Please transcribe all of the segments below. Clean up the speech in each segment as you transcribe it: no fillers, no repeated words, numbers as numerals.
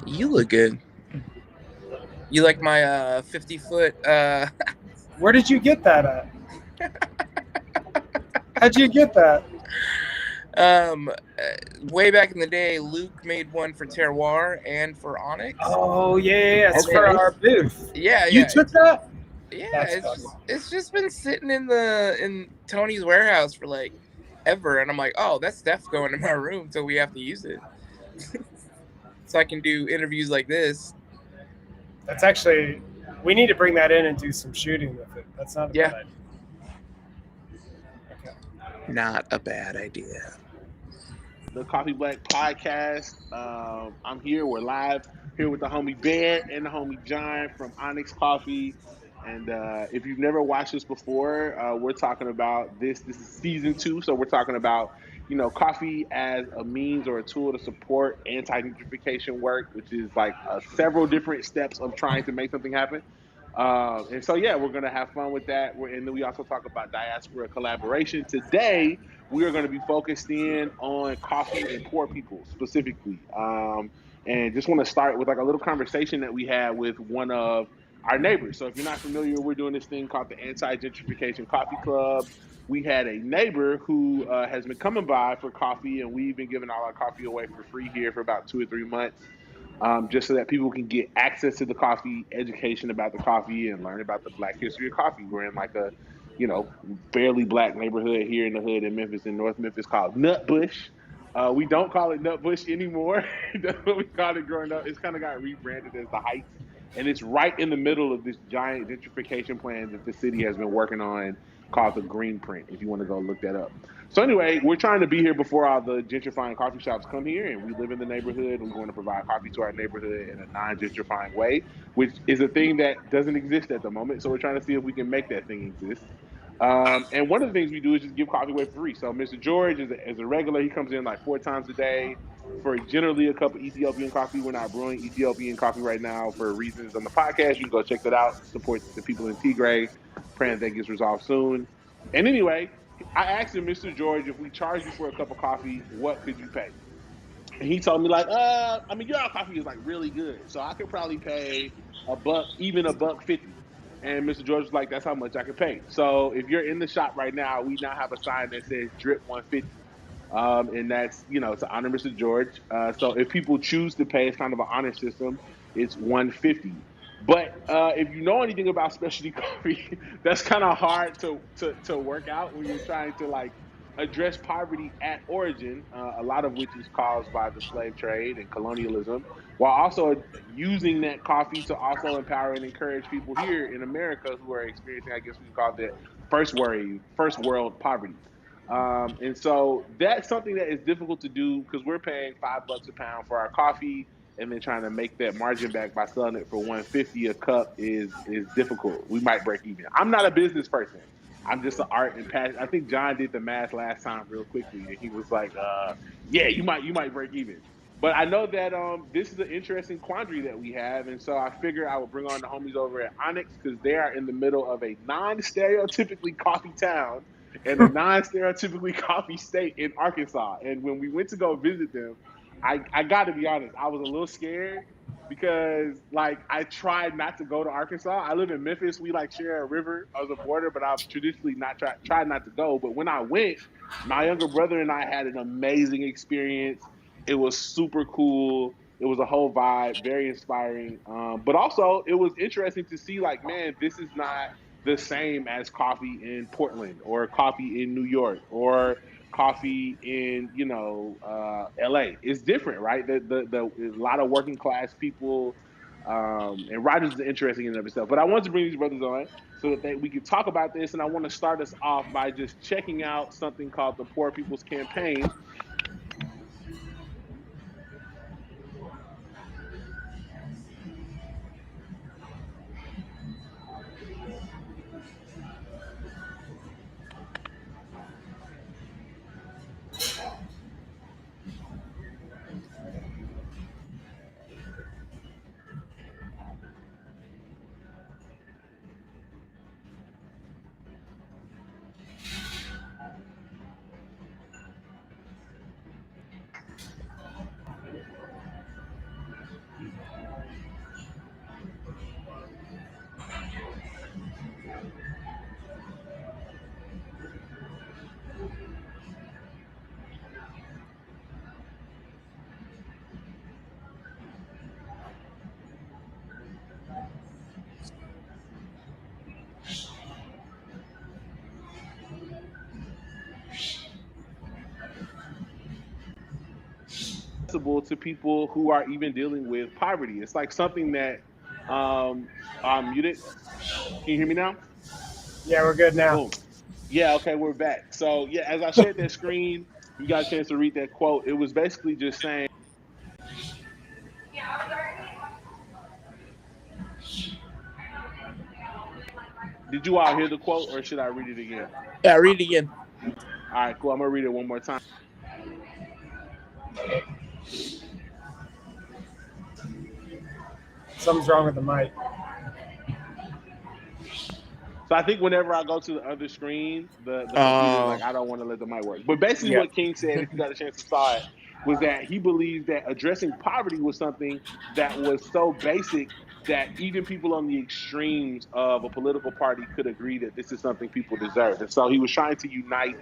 You look good. You like my 50-foot Where did you get that at? How'd you get that? way back in the day, Luke made one for Terroir and for Onyx. Oh yeah, it's And for then our booth. yeah, You yeah, took that? yeah, That's it's funny. just been sitting in Tony's warehouse for like ever, and I'm like, oh, that's stuff going in my room until we have to use it, so I can do interviews like this. That's actually, we need to bring that in and do some shooting with it. That's not a Yeah, bad idea. Okay. not a bad idea. The Coffee Black Podcast. I'm here. We're live here with the homie Ben and the homie John from Onyx Coffee. And if you've never watched this before, we're talking about this. This is season 2, so we're talking about coffee as a means or a tool to support anti-gentrification work, which is like several different steps of trying to make something happen. And so yeah, we're gonna have fun with that. And then we also talk about diaspora collaboration today. We are going to be focused in on coffee and poor people specifically. And just want to start with like a little conversation that we had with one of our neighbors. So if you're not familiar, we're doing this thing called the Anti-Gentrification Coffee Club. We had a neighbor who has been coming by for coffee, and we've been giving all our coffee away for free here for about 2 or 3 months, just so that people can get access to the coffee, education about the coffee, and learn about the Black history of coffee. We're in like a fairly black neighborhood here in the hood in Memphis, in North Memphis, called Nutbush. We don't call it Nutbush anymore. That's what we called it growing up. It's kind of got rebranded as the Heights, and it's right in the middle of this giant gentrification plan that the city has been working on, called the Green Print. If you want to go look that up. So anyway, we're trying to be here before all the gentrifying coffee shops come here, and we live in the neighborhood. We want to provide coffee to our neighborhood in a non-gentrifying way, which is a thing that doesn't exist at the moment. So we're trying to see if we can make that thing exist. And one of the things we do is just give coffee away for free. So Mr. George is a regular. He comes in like 4 times a day for generally a cup of Ethiopian coffee. We're not brewing Ethiopian coffee right now for reasons on the podcast. You can go check that out. Support the people in Tigray. Praying that gets resolved soon. And anyway, I asked him, Mr. George, if we charge you for a cup of coffee, what could you pay? And he told me like, I mean, your coffee is like really good, so I could probably pay a buck, even a buck 50. And Mr. George was like, that's how much I could pay. So if you're in the shop right now, we now have a sign that says drip 150. And that's, to honor Mr. George. So if people choose to pay, it's kind of an honor system. It's 150. But if you know anything about specialty coffee, that's kind of hard to work out when you're trying to like address poverty at origin, a lot of which is caused by the slave trade and colonialism, while also using that coffee to also empower and encourage people here in America who are experiencing, I guess we can call it first world poverty. And so that's something that is difficult to do because we're paying $5 a pound for our coffee, and then trying to make that margin back by selling it for 150 a cup is difficult. We might break even. I'm not a business person. I'm just an art and passion. I think John did the math last time real quickly, and he was like, "Yeah, you might break even." But I know that this is an interesting quandary that we have, and so I figure I would bring on the homies over at Onyx because they are in the middle of a non-stereotypically coffee town and a non-stereotypically coffee state in Arkansas. And when we went to go visit them, I got to be honest, I was a little scared because like I tried not to go to Arkansas. I live in Memphis. We like share a river as a border, but I've traditionally not tried not to go. But when I went, my younger brother and I had an amazing experience. It was super cool. It was a whole vibe, very inspiring. But also, it was interesting to see like, man, this is not the same as coffee in Portland or coffee in New York or coffee in LA. It's different, right? The a lot of working class people, and Rogers is interesting in and of itself. But I wanted to bring these brothers on so that we could talk about this, and I want to start us off by just checking out something called the Poor People's Campaign. accessible to people who are even dealing with poverty. It's like something that I'm muted. Can you hear me now? Yeah, we're good now. Boom. Yeah, okay, we're back. So yeah, as I shared that screen, you got a chance to read that quote. It was basically just saying, did you all hear the quote or should I read it again? Yeah, read it again. All right, cool. I'm gonna read it one more time. Something's wrong with the mic. So I think whenever I go to the other screen, the computer is like, I don't want to let the mic work. But basically Yeah. what King said, if you got a chance to saw it, was that he believes that addressing poverty was something that was so basic that even people on the extremes of a political party could agree that this is something people deserve. And so he was trying to unite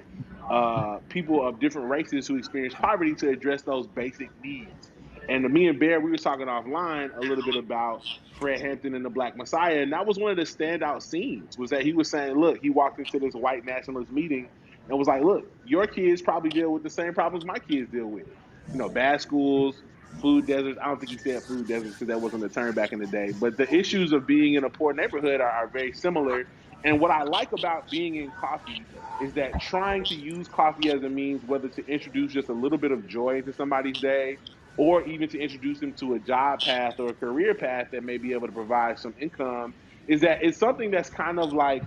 people of different races who experience poverty to address those basic needs. And me and Bear, we were talking offline a little bit about Fred Hampton and the Black Messiah, and that was one of the standout scenes. Was that he was saying, look, he walked into this white nationalist meeting and was like, look, your kids probably deal with the same problems my kids deal with. You know, bad schools, food deserts. I don't think he said food deserts because that wasn't a term back in the day. But the issues of being in a poor neighborhood are very similar. And what I like about being in coffee is that trying to use coffee as a means, whether to introduce just a little bit of joy into somebody's day, or even to introduce them to a job path or a career path that may be able to provide some income, is that it's something that's kind of like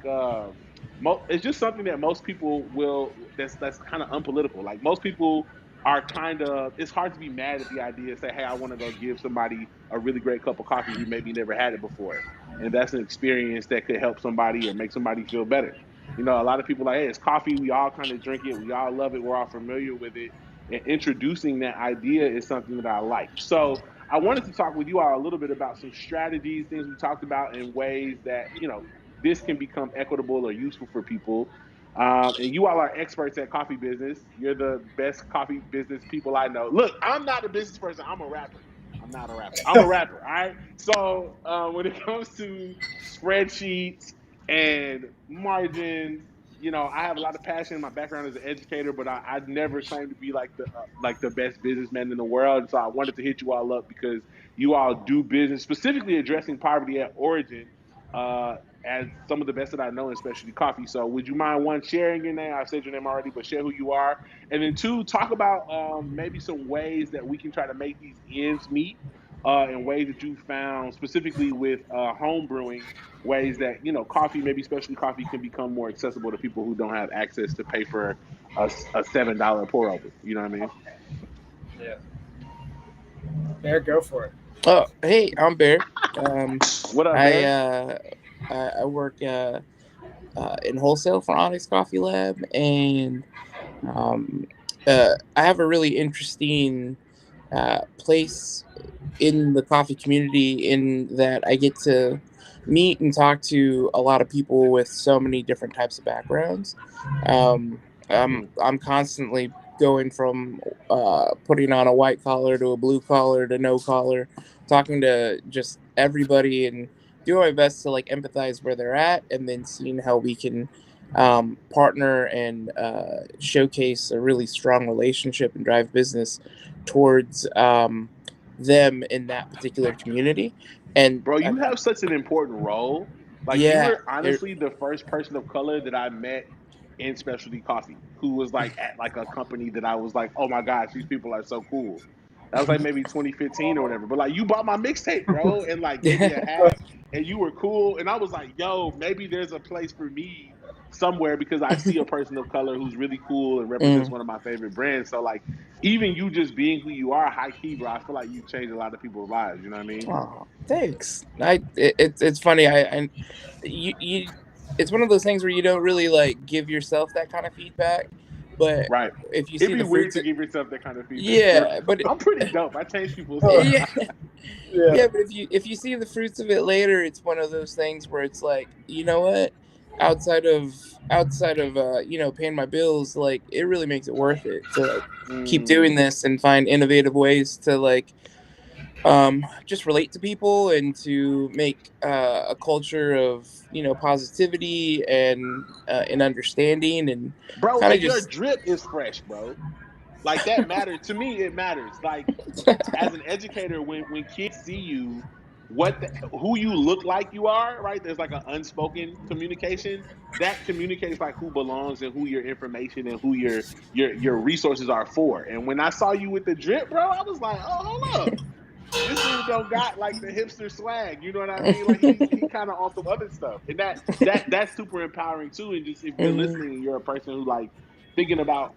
it's just something that most people will that's kind of unpolitical. Like most people are kind of, it's hard to be mad at the idea and say, hey, I want to go give somebody a really great cup of coffee who maybe never had it before, and that's an experience that could help somebody or make somebody feel better. You know, a lot of people are like, hey, it's coffee. We all kind of drink it. We all love it. We're all familiar with it. And introducing that idea is something that I like. So I wanted to talk with you all a little bit about some strategies, things we talked about, in ways that, you know, this can become equitable or useful for people. And you all are experts at coffee business. You're the best coffee business people I know. Look, I'm not a business person. I'm a rapper. I'm not a rapper. I'm a rapper. All right. So when it comes to spreadsheets and margins, you know, I have a lot of passion. My background as an educator, but I'd never claimed to be like the best businessman in the world. And so I wanted to hit you all up because you all do business, specifically addressing poverty at origin, uh, as some of the best that I know in specialty coffee. So would you mind, one, sharing your name? I've said your name already, but share who you are. And then two, talk about maybe some ways that we can try to make these ends meet, in ways that you found specifically with home brewing, ways that, you know, coffee, maybe specialty coffee, can become more accessible to people who don't have access to pay for a $7 pour over. You know what I mean? Yeah. Bear, go for it. Oh, hey, I'm Bear. What up, I Bear? I work in wholesale for Onyx Coffee Lab, and um, I have a really interesting place in the coffee community in that I get to meet and talk to a lot of people with so many different types of backgrounds. Um, I'm constantly going from putting on a white collar to a blue collar to no collar, talking to just everybody and doing my best to like empathize where they're at, and then seeing how we can partner and showcase a really strong relationship and drive business towards them in that particular community. And Bro, you have such an important role. Like, you yeah, were honestly the first person of color that I met in specialty coffee who was like at like a company that I was like, oh my gosh, these people are so cool. That was like maybe 2015 or whatever. But like, you bought my mixtape, bro, and like gave me a hat, and you were cool. And I was like, yo, maybe there's a place for me somewhere because I see a person of color who's really cool and represents Mm. one of my favorite brands. So like, even you just being who you are, high key, bro, I feel like you've changed a lot of people's lives. You know what I mean? Oh, thanks. It's funny. You it's one of those things where you don't really like give yourself that kind of feedback, but Right. if you It'd see be the weird fruits to of, give yourself that kind of feedback. yeah, but I'm pretty dope. I change people's yeah, Yeah. yeah, but if you see the fruits of it later, it's one of those things where it's like, you know what, outside of paying my bills, like it really makes it worth it to like keep doing Mm, this and find innovative ways to like just relate to people and to make a culture of positivity and understanding and bro, kind of and your just drip is fresh, bro. Like that matters to me. It matters. Like as an educator, when kids see you, who you look like you are, right? There's like an unspoken communication that communicates like who belongs and who your information and who your resources are for. And when I saw you with the drip, bro, I was like, oh, hold up. This dude don't got like the hipster swag, you know what I mean? Like he kind of on some other stuff, and that's super empowering too. And just if you're Mhm. listening, and you're a person who like thinking about,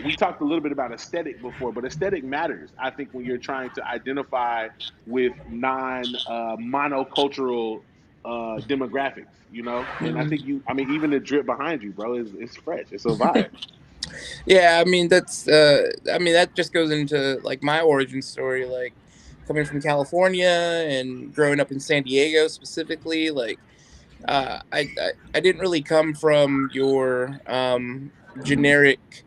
we talked a little bit about aesthetic before, but aesthetic matters. I think when you're trying to identify with non monocultural demographics, and I Mhm. think I mean, even the drip behind you, bro, is fresh. It's a vibe. Yeah, I mean that just goes into like my origin story, like coming from California and growing up in San Diego specifically. Like I didn't really come from your generic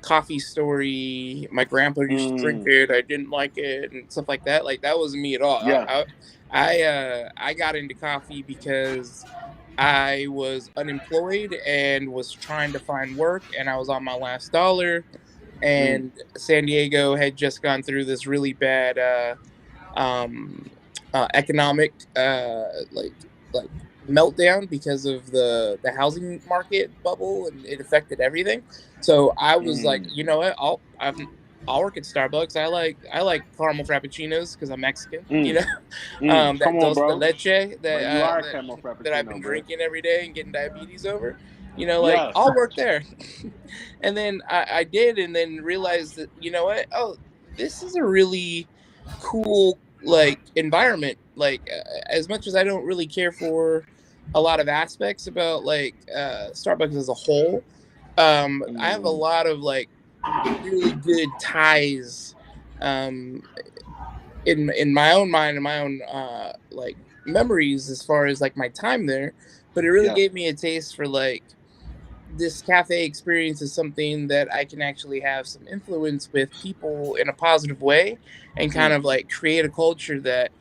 coffee story. My grandpa used to drink Mm, it. I didn't like it and stuff like that. Like that wasn't me at all. yeah. I got into coffee because I was unemployed and was trying to find work, and I was on my last dollar. Mm, And San Diego had just gone through this really bad um, economic like meltdown because of the housing market bubble, and it affected everything. So I was like, mm, you know what, I'll work at Starbucks. I like caramel frappuccinos because I'm Mexican. mm, mm. That Come on, dulce de bro. leche Bro, that you are a that camel that I've frappuccino, been bro. drinking every day and getting diabetes over. Like Yeah. I'll work there. And then I did, and then realized that, you know what, oh, this is a really cool like environment. Like as much as I don't really care for a lot of aspects about like Starbucks as a whole, I have a Mm, lot of like really good ties um in my own mind and my own like memories as far as like my time there. But it really yeah. gave me a taste for like this cafe experience is something that I can actually have some influence with people in a positive way, and kind Mm, of like create a culture that,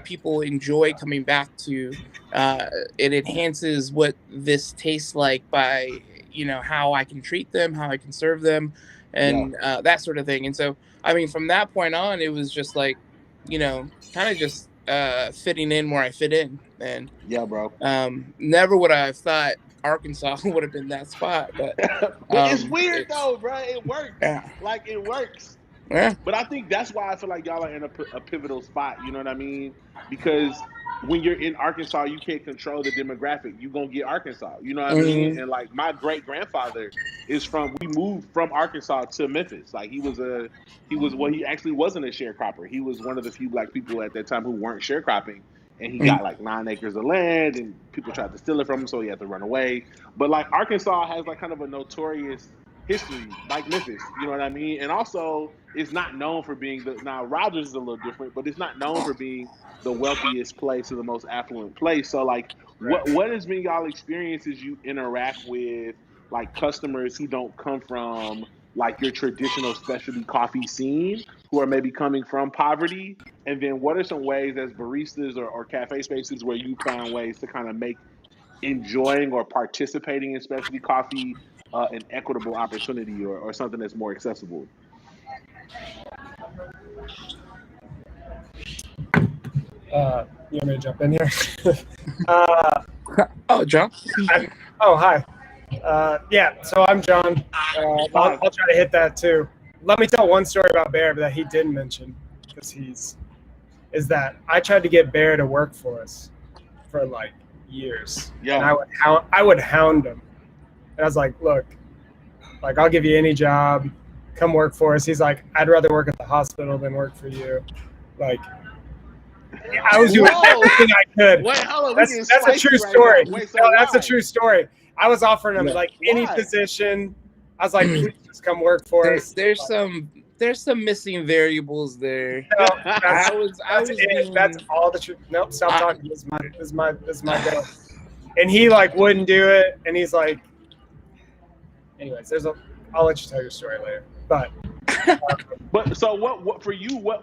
people enjoy coming back to. Uh, it enhances what this tastes like by, how I can treat them, how I can serve them, yeah. and that sort of thing. And so, I mean, from that point on, it was just like, kind of just fitting in where I fit in. And Yeah, bro. never would I have thought Arkansas would have been that spot, but But it's weird it's though, bro. It works. yeah, Like it works. yeah, But I think that's why I feel like y'all are in a pivotal spot. You know what I mean? Because when you're in Arkansas, you can't control the demographic. You gonna get Arkansas. You know what I mean? mm-hmm, And like my great grandfather is from. We moved from Arkansas to Memphis. Like he actually wasn't a sharecropper. He was one of the few black people at that time who weren't sharecropping. And he got like 9 acres of land, and people tried to steal it from him, so he had to run away. But like Arkansas has like kind of a notorious history, like Memphis. You know what I mean? And also, it's not known for being now Rogers is a little different, but it's not known for being the wealthiest place or the most affluent place. So like, Right. what has been y'all experiences you interact with like customers who don't come from like your traditional specialty coffee scene, who are maybe coming from poverty? And then what are some ways as baristas or cafe spaces where you found ways to kind of make enjoying or participating in specialty coffee an equitable opportunity, or something that's more accessible? You want me to jump in here? uh, oh, John, oh, hi. Yeah, so I'm John. I'll try to hit that too. Let me tell one story about Bear that he didn't mention, because is that I tried to get Bear to work for us for like years, and Yeah. I would hound him, and I was like, look, like I'll give you any job, come work for us. He's like, I'd rather work at the hospital than work for you. Like I was doing Whoa. everything I could. Wait, hold on. That's a true right story. now. Wait, so No, that's why? a true story. I was offering him No. like any Why? position. I was like, please just come work for us. there's some missing variables there. No, I was that's being all the truth. Nope, stop I, talking. This is my go. And he like wouldn't do it. And he's like, anyways, I'll let you tell your story later. But But so what for you? Why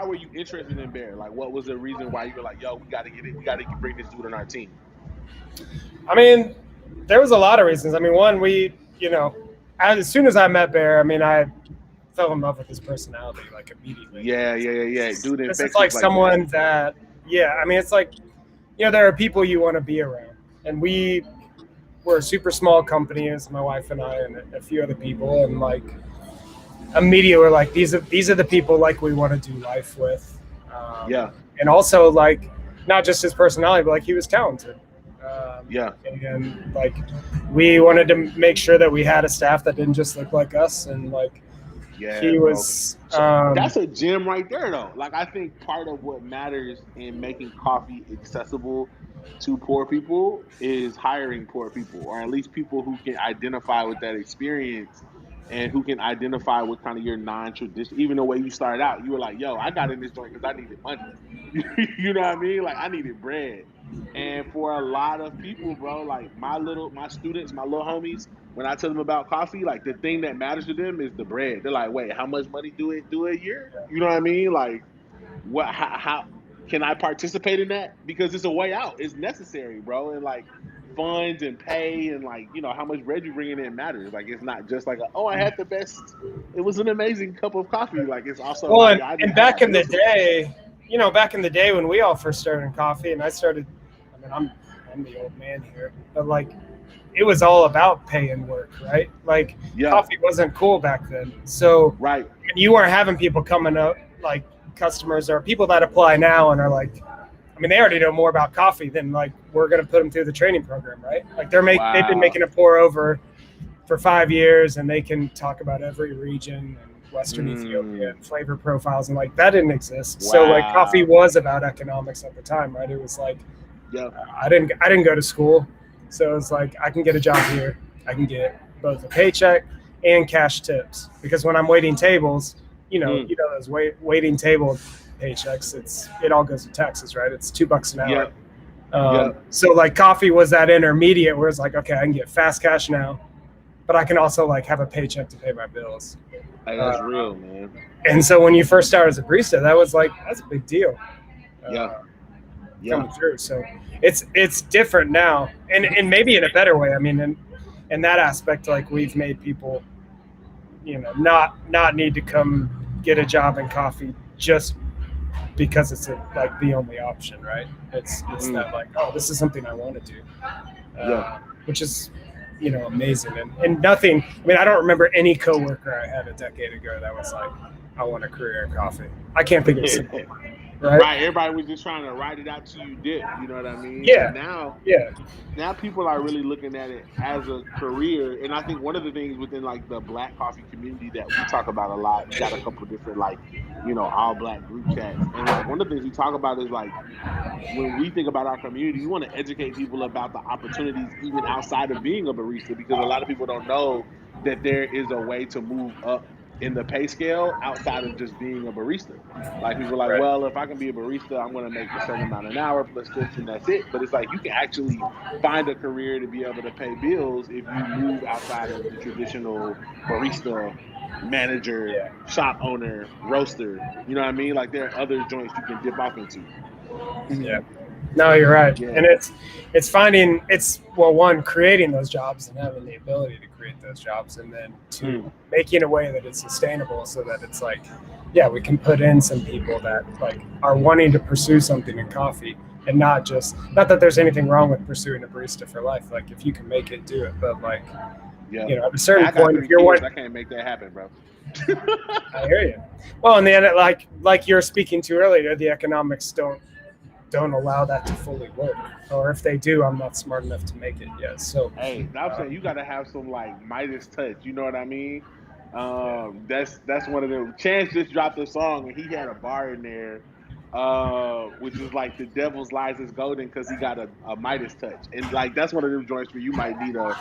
were you interested in Bear? Like, what was the reason why you were like, yo, we got to get it. We got to bring this dude on our team. I mean, there was a lot of reasons. I mean, one, as soon as I met Bear, I mean, I fell in love with his personality like immediately. Yeah. Dude, This is infectious like like someone that. I mean, it's like, there are people you want to be around, and we're a super small company. It's my wife and I and a few other people, and like immediately we're like, these are the people like we want to do life with. Yeah. And also like not just his personality, but like he was talented. Yeah. And like we wanted to make sure that we had a staff that didn't just look like us, and like Yeah, he bro. was. That's a gem right there, though. Like, I think part of what matters in making coffee accessible to poor people is hiring poor people, or at least people who can identify with that experience and who can identify with kind of your non-traditional. Even the way you started out, you were like, "Yo, I got in this joint because I needed money." You know what I mean? Like, I needed bread. And for a lot of people, bro, like my students, my little homies, when I tell them about coffee, like the thing that matters to them is the bread. They're like, wait, how much money do it do a year? You know what I mean? Like, what? How can I participate in that? Because it's a way out. It's necessary, bro. And like funds and pay and like how much bread you bringing in matters. Like it's not just like I had the best. It was an amazing cup of coffee. Like it's also Well, like and, I and got back in the bills to pay. day, back in the day when we all first started in coffee, and I started. I mean, I'm the old man here, but like it was all about pay and work, right? Like Yeah. coffee wasn't cool back then. So Right. you weren't having people coming up, like customers or people that apply now and are like, I mean, they already know more about coffee than like we're going to put them through the training program, right? Like they've been Wow. making a pour over for 5 years, and they can talk about every region and Western Ethiopia and flavor profiles, and like that didn't exist. So like coffee Wow. was about economics at the time, right? It was like Yeah. I didn't go to school, so it's like I can get a job here. I can get both a paycheck and cash tips, because when I'm waiting tables, those waiting table paychecks, it all goes to taxes, right? It's $2 an hour. Yeah. So like coffee was that intermediate where it's like, okay, I can get fast cash now, but I can also like have a paycheck to pay my bills. Hey, that's real, man. And so when you first started as a barista, that's a big deal. Yeah. Coming through. So it's different now, and maybe in a better way. I mean, in that aspect, like we've made people, not need to come get a job in coffee just because it's like the only option, right? It's that like, oh, this is something I want to do, which is amazing, and nothing. I mean, I don't remember any coworker I had a decade ago that was like, I want a career in coffee. I can't think of something. Right. Everybody was just trying to write it out till you dip. You know what I mean? Yeah. But now people are really looking at it as a career. And I think one of the things within like the Black coffee community that we talk about a lot, we got a couple of different like, all Black group chats. And like one of the things we talk about is like when we think about our community, we want to educate people about the opportunities even outside of being a barista, because a lot of people don't know that there is a way to move up in the pay scale outside of just being a barista. Like people are like, well, if I can be a barista, I'm going to make a certain amount an hour plus tips, and that's it. But it's like you can actually find a career to be able to pay bills if you move outside of the traditional barista, manager, shop owner, roaster. You know what I mean? Like there are other joints you can dip off into. Yeah. No, you're right. Yeah. And it's one, creating those jobs and having the ability to create those jobs, and then two, making a way that it's sustainable, so that it's like, yeah, we can put in some people that like are wanting to pursue something in coffee, and not that there's anything wrong with pursuing a barista for life. Like if you can make it, do it. But like, at a certain point, if you're I can't make that happen, bro. I hear you. Well, in the end, like you're speaking to earlier, the economics don't allow that to fully work, or if they do, I'm not smart enough to make it yet. So hey, I'm saying you got to have some like Midas touch. You know what I mean? That's one of them. Chance just dropped a song and he had a bar in there, which is like the devil's lies is golden because he got a Midas touch, and like that's one of them joints where you might need a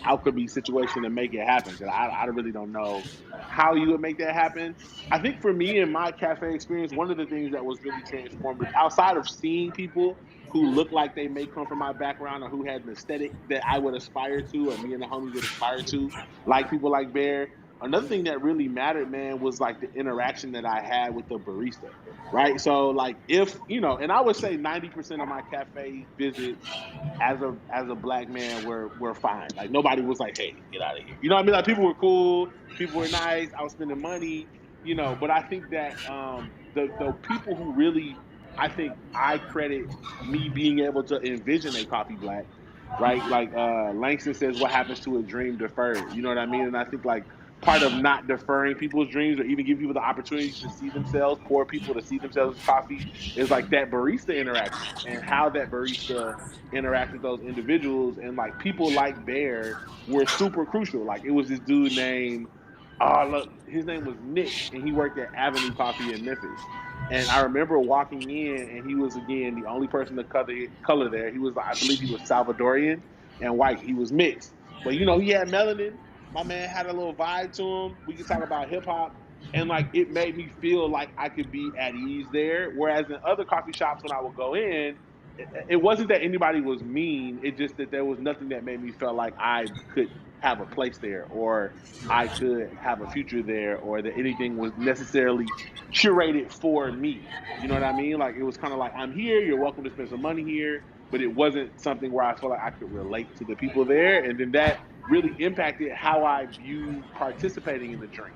alchemy situation to make it happen. Because I really don't know how you would make that happen. I think for me in my cafe experience, one of the things that was really transformative, outside of seeing people who look like they may come from my background or who had an aesthetic that I would aspire to, or me and the homies would aspire to, like people like Bear. another thing that really mattered, man, was like the interaction that I had with the barista, right? So like if and I would say 90% of my cafe visits as a black man were fine. Like nobody was like, hey, get out of here. You know what I mean? Like people were cool, people were nice. I was spending money, but I think that the people who really, I think I credit me being able to envision a coffee black, right? Like Langston says, what happens to a dream deferred? You know what I mean? And I think like part of not deferring people's dreams or even give people the opportunity to see themselves, poor people to see themselves in coffee, is like that barista interaction and how that barista interacts with those individuals. And like people like Bear were super crucial. Like it was this dude named, look, his name was Nick, and he worked at Avenue Coffee in Memphis. And I remember walking in, and he was again the only person of color there. He was, I believe, he was Salvadorian and white. He was mixed, but he had melanin. My man had a little vibe to him. We could talk about hip hop, and like it made me feel like I could be at ease there. Whereas in other coffee shops, when I would go in, it wasn't that anybody was mean. It just that there was nothing that made me feel like I could have a place there, or I could have a future there, or that anything was necessarily curated for me. You know what I mean? Like it was kind of like, I'm here, you're welcome to spend some money here, but it wasn't something where I felt like I could relate to the people there. And then that really impacted how I viewed participating in the drink.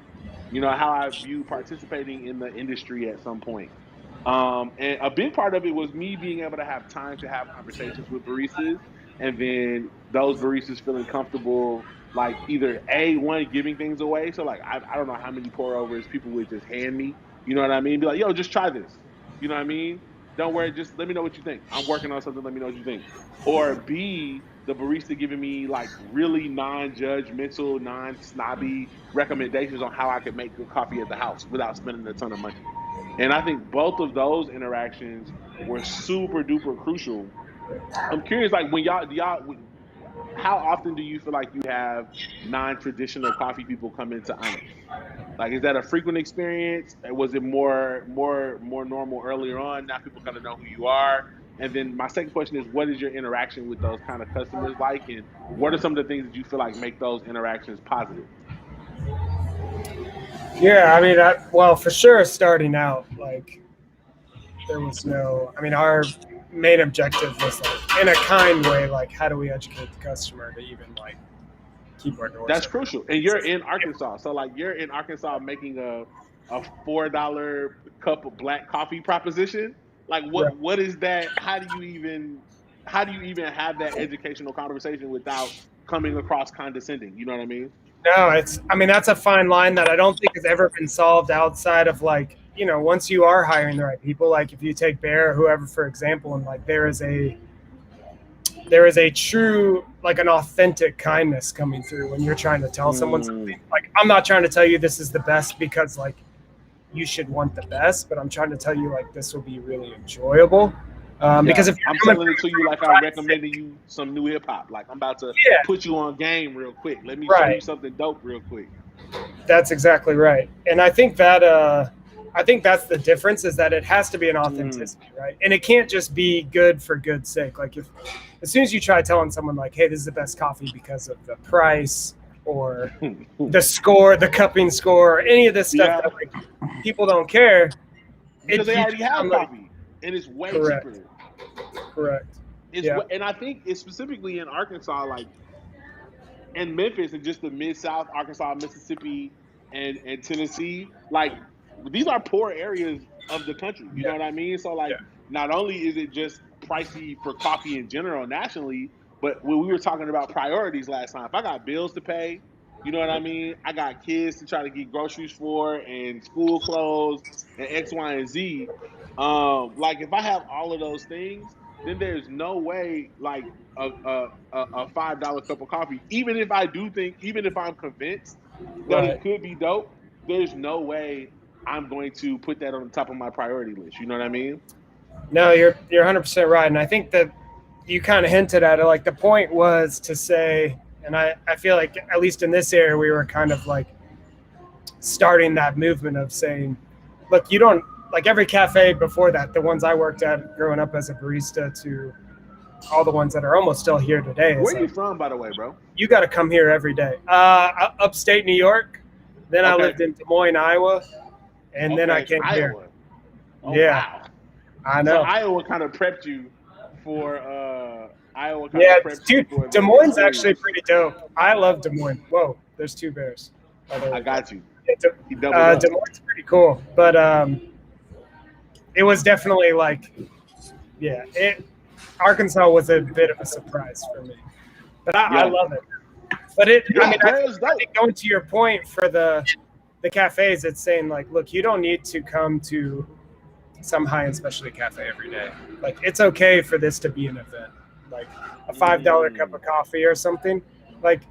How I viewed participating in the industry at some point. And a big part of it was me being able to have time to have conversations with baristas, and then those baristas feeling comfortable, like either one giving things away. So like I don't know how many pour overs people would just hand me. You know what I mean? Be like, yo, just try this. You know what I mean? Don't worry, just let me know what you think. I'm working on something. Let me know what you think. Or B, the barista giving me like really non-judgmental, non-snobby recommendations on how I could make good coffee at the house without spending a ton of money. And I think both of those interactions were super duper crucial. I'm curious, like when how often do you feel like you have non-traditional coffee people come into Onyx? Like, is that a frequent experience? Was it more normal earlier on? Now people kind of know who you are. And then my second question is, what is your interaction with those kind of customers like, and what are some of the things that you feel like make those interactions positive? Yeah, I mean, well, for sure, starting out, like, there was no, I mean, our main objective was, like, in a kind way, like, how do we educate the customer to even, like, keep our doors That's open? crucial. And you're in Arkansas. So like you're in Arkansas making a $4 cup of black coffee proposition. Like Right. what is that? How do you even have that educational conversation without coming across condescending? You know what I mean? No, I mean, that's a fine line that I don't think has ever been solved outside of like, once you are hiring the right people, like if you take Bear or whoever, for example, and like there is a true, like an authentic kindness coming through when you're trying to tell someone something. Like, I'm not trying to tell you this is the best because like you should want the best, but I'm trying to tell you like this will be really enjoyable. Because if I'm you're telling it to you like I'm recommending you some new hip hop. Like I'm about to yeah, put you on game real quick. Let me show you right. something dope real quick. That's exactly right. And I think that's the difference, is that it has to be an authenticity, right? And it can't just be good for good's sake. Like if as soon as you try telling someone like, hey, this is the best coffee because of the price or the score, the cupping score, or any of this stuff that like people don't care. Because they already have like, coffee and it's way correct. cheaper. Correct. And I think it's specifically in Arkansas, like in Memphis and just the mid South, Arkansas, Mississippi, and Tennessee, like these are poor areas of the country. You know what I mean? So like not only is it just pricey for coffee in general nationally, but when we were talking about priorities last time, if I got bills to pay, you know what I mean? I got kids to try to get groceries for and school clothes and X, Y, and Z. Like if I have all of those things, then there's no way like a $5 cup of coffee. Even if I'm convinced that it Right. could be dope, there's no way I'm going to put that on the top of my priority list. You know what I mean? No, you're 100% right, and I think that you kind of hinted at it. Like the point was to say, and I feel like at least in this area we were kind of like starting that movement of saying, look, you don't like every cafe before that, the ones I worked at growing up as a barista to all the ones that are almost still here today. Where are you like, from, by the way, bro? you got to come here every day. Upstate New York. Then I Okay. lived in Des Moines, Iowa, and then I came here. Iowa. Oh Yeah, wow. I So know. Iowa kind of prepped you for Yeah, dude, Des the Moines is actually experience. pretty dope. I love Des Moines. Whoa, there's two bears. Oh, there I we go. got you. Yeah, He doubled up. Des Moines is pretty cool, but it was definitely like, yeah, Arkansas was a bit of a surprise for me, but I Yeah. love it. But I Yeah, mean, bro, it was I dope. think going to your point for the cafes, it's saying like, look, you don't need to come to some high-end specialty cafe every day. Like, it's okay for this to be an event, like a $5 cup of coffee or something. Like,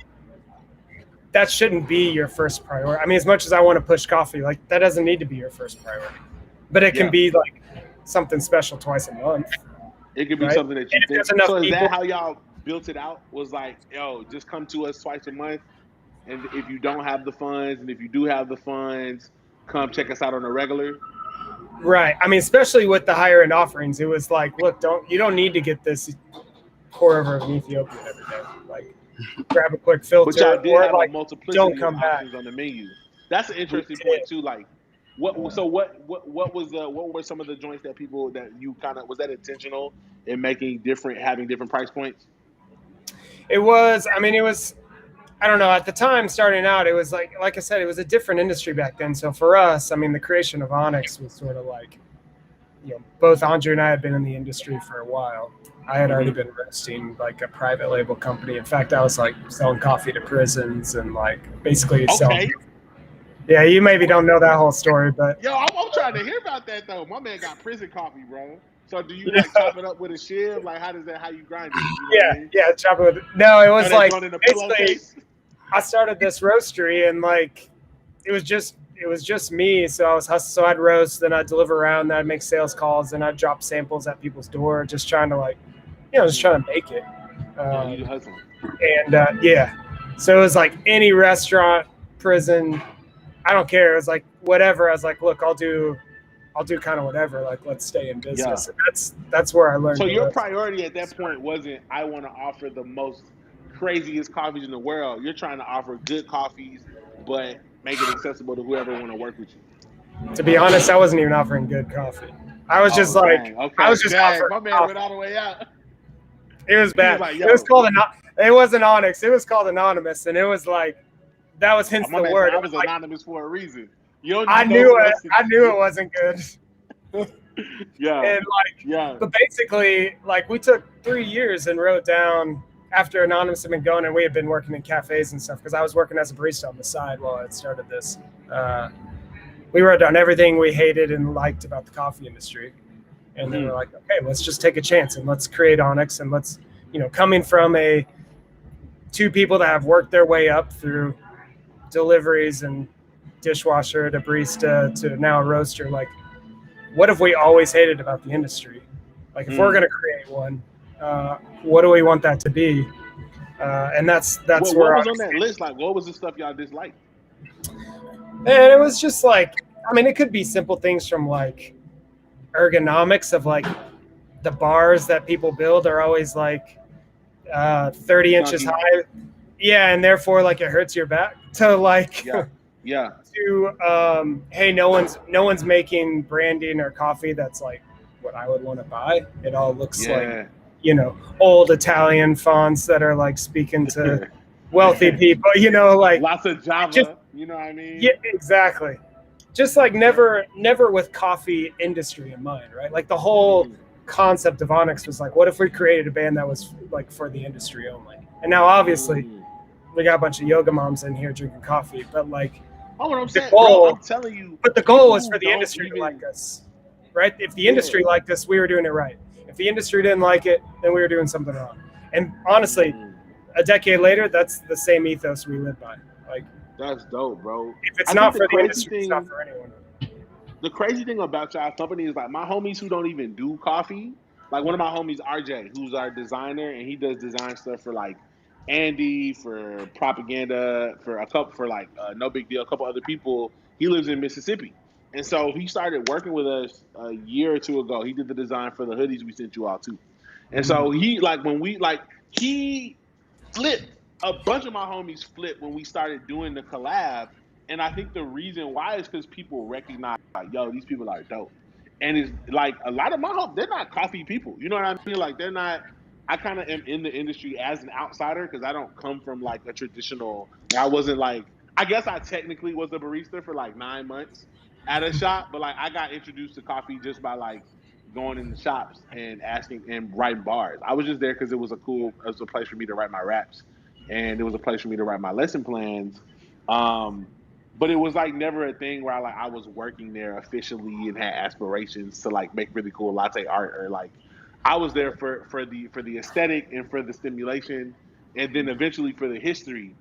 that shouldn't be your first priority. I mean, as much as I want to push coffee, like that doesn't need to be your first priority. But it can be like something special twice a month. It could be right? something that you And if think. there's enough So is people, that how y'all built it out? Was like, yo, just come to us twice a month, and if you don't have the funds, and if you do have the funds, come check us out on a regular. right? I mean, especially with the higher end offerings, it was like, look, you don't need to get this pour over of Ethiopian every day. Like, grab a quick But filter, y'all did or have a like, don't multiplicity of come back. options on the menu. That's an We interesting did. point too. Like, what? So what was what were some of the joints that people that you kind of was that intentional in making having different price points? It was. I mean, it was. I don't know. At the time, starting out, it was like I said, it was a different industry back then. So for us, I mean, the creation of Onyx was sort of like, both Andre and I had been in the industry for a while. I had already been roasting like a private label company. In fact, I was like selling coffee to prisons and like basically selling. Yeah, you maybe don't know that whole story, but yo, I'm trying to hear about that though. My man got prison coffee, bro. So do you like chop it up with a shiv? Like how you grind it? You know what I mean? yeah, chop it with. No, it was like in a basically pillowcase? I started this roastery and like it was just me. So I was hustling. So I'd roast, then I'd deliver around, then I'd make sales calls, then I'd drop samples at people's door, just trying to like, just trying to make it. You hustling. And yeah, so it was like any restaurant, prison, I don't care. It was like whatever. I was like, look, I'll do kind of whatever. Like, let's stay in business. Yeah. And that's where I learned. So your priority at that point wasn't I want to offer the most craziest coffees in the world. You're trying to offer good coffees, but make it accessible to whoever want to work with you. To be honest, I wasn't even offering good coffee. I was just like, I was just offering. My man coffee. went all the way out. It was bad. Like, it was called it wasn't Onyx. It was called Anonymous, and it was like that was hence the word. I was like, anonymous for a reason. I knew it wasn't good. Yeah. And but basically, like we took 3 years and wrote down after Anonymous had been going, and we had been working in cafes and stuff because I was working as a barista on the side while I had started this. We wrote down everything we hated and liked about the coffee industry. And then we're like, okay, let's just take a chance and let's create Onyx, and let's, coming from two people that have worked their way up through deliveries and dishwasher to barista to now a roaster, like what have we always hated about the industry? Like if we're going to create one, what do we want that to be? And that's where what was on that list. Like, what was the stuff y'all disliked? And it was just like, I mean, it could be simple things from like ergonomics of like the bars that people build are always like 30 inches high. Yeah. And therefore like it hurts your back to like, yeah. To, hey, no one's making branding or coffee that's like what I would want to buy. It all looks like, old Italian fonts that are like speaking to wealthy people, like lots of Java, you know what I mean? Yeah, exactly. Just like never with coffee industry in mind, right? Like the whole concept of Onyx was like, what if we created a band that was like for the industry only? And now obviously we got a bunch of yoga moms in here drinking coffee, but like, what I'm saying, bro, I'm telling you. But the goal was for the industry to like us, right? If the industry liked us, we were doing it right. If the industry didn't like it, then we were doing something wrong. And honestly, a decade later, that's the same ethos we live by. Like, that's dope, bro. If it's not for the industry, it's not for anyone. The crazy thing about y'all company is like my homies who don't even do coffee. Like one of my homies, RJ, who's our designer, and he does design stuff for like Andy, for propaganda, for No Big Deal, a couple other people. He lives in Mississippi. And so he started working with us a year or two ago. He did the design for the hoodies we sent you all too. And so he he flipped. A bunch of my homies flipped when we started doing the collab And I think the reason why is because people recognize, like, yo, these people are dope. And it's like a lot of my homies, they're not coffee people. You know what I mean? Like, they're not. I kind of am in the industry as an outsider because I don't come from like a traditional. I wasn't like. I guess I technically was a barista for like 9 months at a shop, but like I got introduced to coffee just by like going in the shops and asking and writing bars. I was just there because it was a place for me to write my raps, and it was a place for me to write my lesson plans. Um, but it was like never a thing where I was working there officially and had aspirations to like make really cool latte art, or like I was there for the aesthetic and for the stimulation, and then eventually for the history.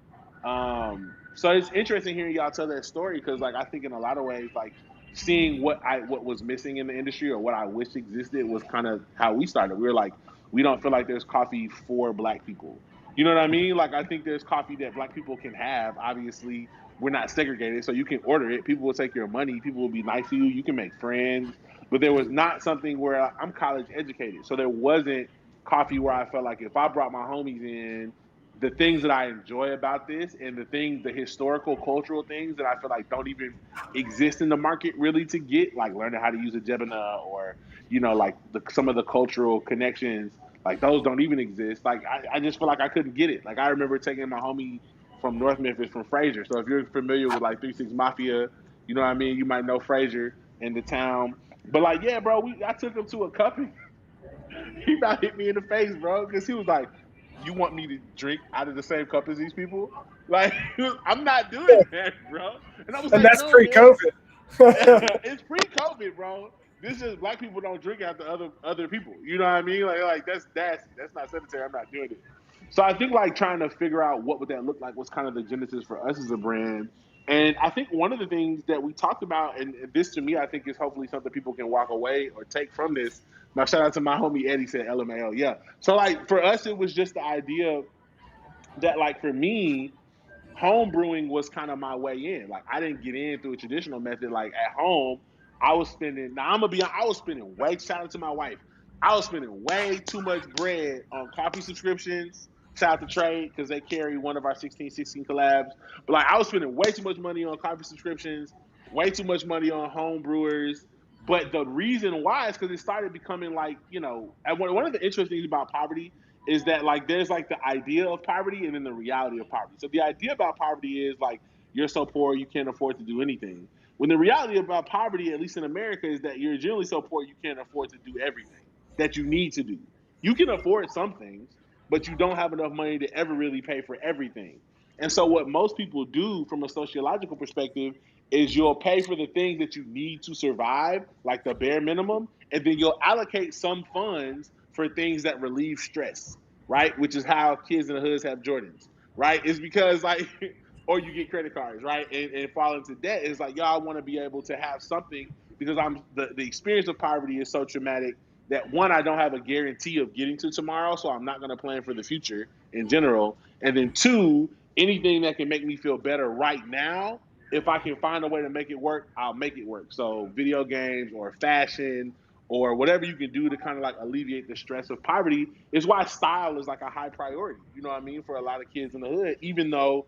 So it's interesting hearing y'all tell that story because like I think in a lot of ways like seeing what was missing in the industry or what I wish existed was kind of how we started. We were like, we don't feel like there's coffee for Black people. You know what I mean? Like I think there's coffee that Black people can have. Obviously, we're not segregated, so you can order it. People will take your money. People will be nice to you. You can make friends. But there was not something where I'm college educated, so there wasn't coffee where I felt like if I brought my homies in, the things that I enjoy about this and the historical, cultural things that I feel like don't even exist in the market really to get, like learning how to use a Jebana or, like some of the cultural connections, like those don't even exist. Like I just feel like I couldn't get it. Like I remember taking my homie from North Memphis from Fraser. So if you're familiar with like 3 6 Mafia, you know what I mean? You might know Fraser in the town. But like, yeah, bro, I took him to a cup and he about hit me in the face, bro, because he was like, "You want me to drink out of the same cup as these people?" Like, I'm not doing that, bro. And I was And like, that's "No, man, pre-COVID. it's pre-COVID, bro. This is Black people don't drink after other people. You know what I mean? Like that's not sanitary. I'm not doing it." So I think like trying to figure out what would that look like was kind of the genesis for us as a brand. And I think one of the things that we talked about, and this to me, I think is hopefully something people can walk away or take from this. Now, shout out to my homie Eddie said LMAO. Yeah. So like for us, it was just the idea that like for me, home brewing was kind of my way in. Like I didn't get in through a traditional method. Like at home, I was spending. Now I'm gonna be. I was spending way. Shout out to my wife. I was spending way too much bread on coffee subscriptions. Shout out to Trade because they carry one of our 1616 collabs. But like I was spending way too much money on coffee subscriptions, way too much money on home brewers. But the reason why is because it started becoming like, and one of the interesting things about poverty is that like there's like the idea of poverty and then the reality of poverty. So the idea about poverty is like you're so poor you can't afford to do anything. When the reality about poverty, at least in America, is that you're generally so poor you can't afford to do everything that you need to do. You can afford some things, but you don't have enough money to ever really pay for everything. And so what most people do from a sociological perspective is you'll pay for the things that you need to survive, like the bare minimum, and then you'll allocate some funds for things that relieve stress, right? Which is how kids in the hoods have Jordans, right? It's because like, or you get credit cards, right? And fall into debt. It's like y'all want to be able to have something because the experience of poverty is so traumatic that one, I don't have a guarantee of getting to tomorrow, so I'm not going to plan for the future in general. And then two, anything that can make me feel better right now, if I can find a way to make it work, I'll make it work. So video games or fashion or whatever you can do to kind of like alleviate the stress of poverty is why style is like a high priority. You know what I mean? For a lot of kids in the hood, even though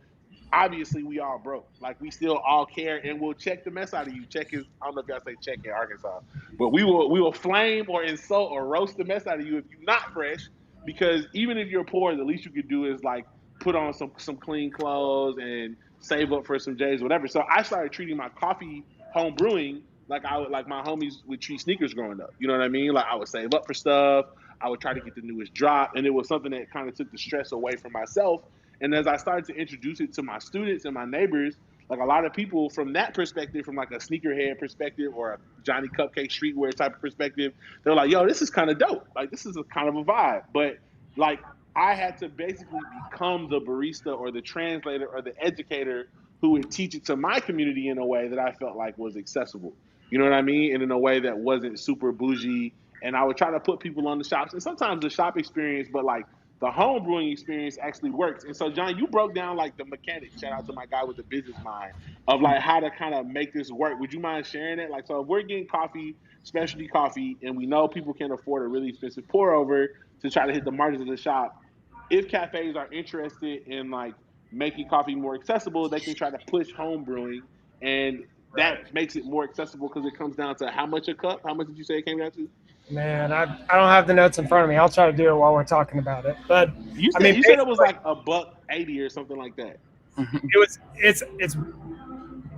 obviously we all broke. Like we still all care and we'll check the mess out of you. Check is I don't know if y'all say check in Arkansas, but we will flame or insult or roast the mess out of you if you're not fresh. Because even if you're poor, the least you could do is like put on some clean clothes and save up for some J's, whatever. So I started treating my coffee home brewing like I would like my homies would treat sneakers growing up. You know what I mean? Like I would save up for stuff. I would try to get the newest drop, and it was something that kind of took the stress away from myself. And as I started to introduce it to my students and my neighbors, like a lot of people from that perspective, from like a sneakerhead perspective or a Johnny Cupcake streetwear type of perspective, they're like, yo, this is kind of dope. Like this is a kind of a vibe. But like I had to basically become the barista or the translator or the educator who would teach it to my community in a way that I felt like was accessible. You know what I mean? And in a way that wasn't super bougie. And I would try to put people on the shops and sometimes the shop experience, but like the home brewing experience actually works. And so, John, you broke down like the mechanics. Shout out to my guy with the business mind of like how to kind of make this work. Would you mind sharing it? Like, so if we're getting coffee, specialty coffee, and we know people can't afford a really expensive pour over to try to hit the margins of the shop, if cafes are interested in like making coffee more accessible, they can try to push home brewing, and that makes it more accessible because it comes down to how much a cup. How much did you say it came down to? Man, I don't have the notes in front of me. I'll try to do it while we're talking about it. But You I said mean, you said it was like $1.80 or something like that. it was it's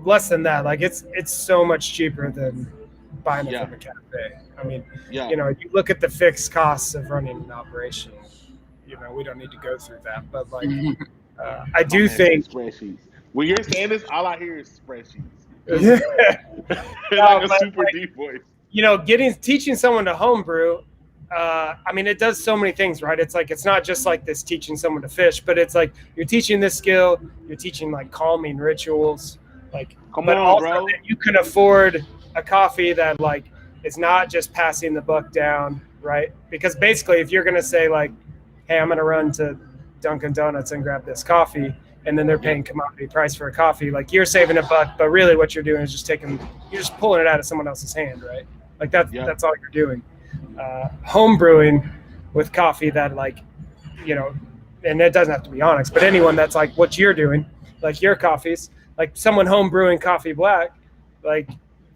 less than that. Like it's so much cheaper than buying it Yeah, from a cafe. I mean, yeah. you look at the fixed costs of running an operation. We don't need to go through that. But like, I My do man said think. spreadsheets. When you're saying this, all I hear is spreadsheets. No, Like a but super deep voice. teaching someone to homebrew. I mean, it does so many things, right? It's like it's not just like this teaching someone to fish, but it's like you're teaching this skill. You're teaching like calming rituals, like, Come but on, also bro. that you can afford a coffee that like is not just passing the buck down, right? Because basically, if you're gonna say like, "Hey, I'm gonna run to Dunkin' Donuts and grab this coffee," and then they're Yep. paying commodity price for a coffee, like you're saving a buck, but really what you're doing is you're just pulling it out of someone else's hand, right? Like Yep. that's all you're doing. Home brewing with coffee that like, and it doesn't have to be Onyx, but anyone that's like what you're doing, like your coffees, like someone home brewing coffee black, like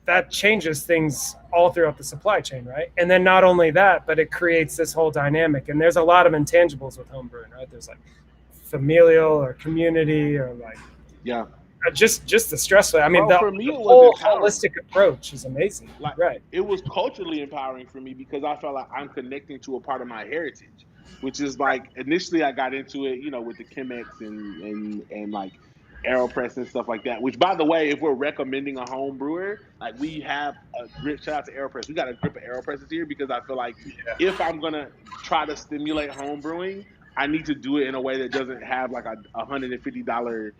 that changes things all throughout the supply chain, right? And then not only that, but it creates this whole dynamic. And there's a lot of intangibles with home brewing, right? There's like familial or community or like Yeah. just the stress. I mean, Bro, for me, the it was whole empowering. holistic approach is amazing, Like, right? it was culturally empowering for me because I felt like I'm connecting to a part of my heritage, which is like initially I got into it, with the Chemex and like AeroPress and stuff like that. Which, by the way, if we're recommending a home brewer, like we have a grip. Shout out to AeroPress. We got a grip of AeroPresses here because I feel like if I'm gonna try to stimulate home brewing, I need to do it in a way that doesn't have like a $150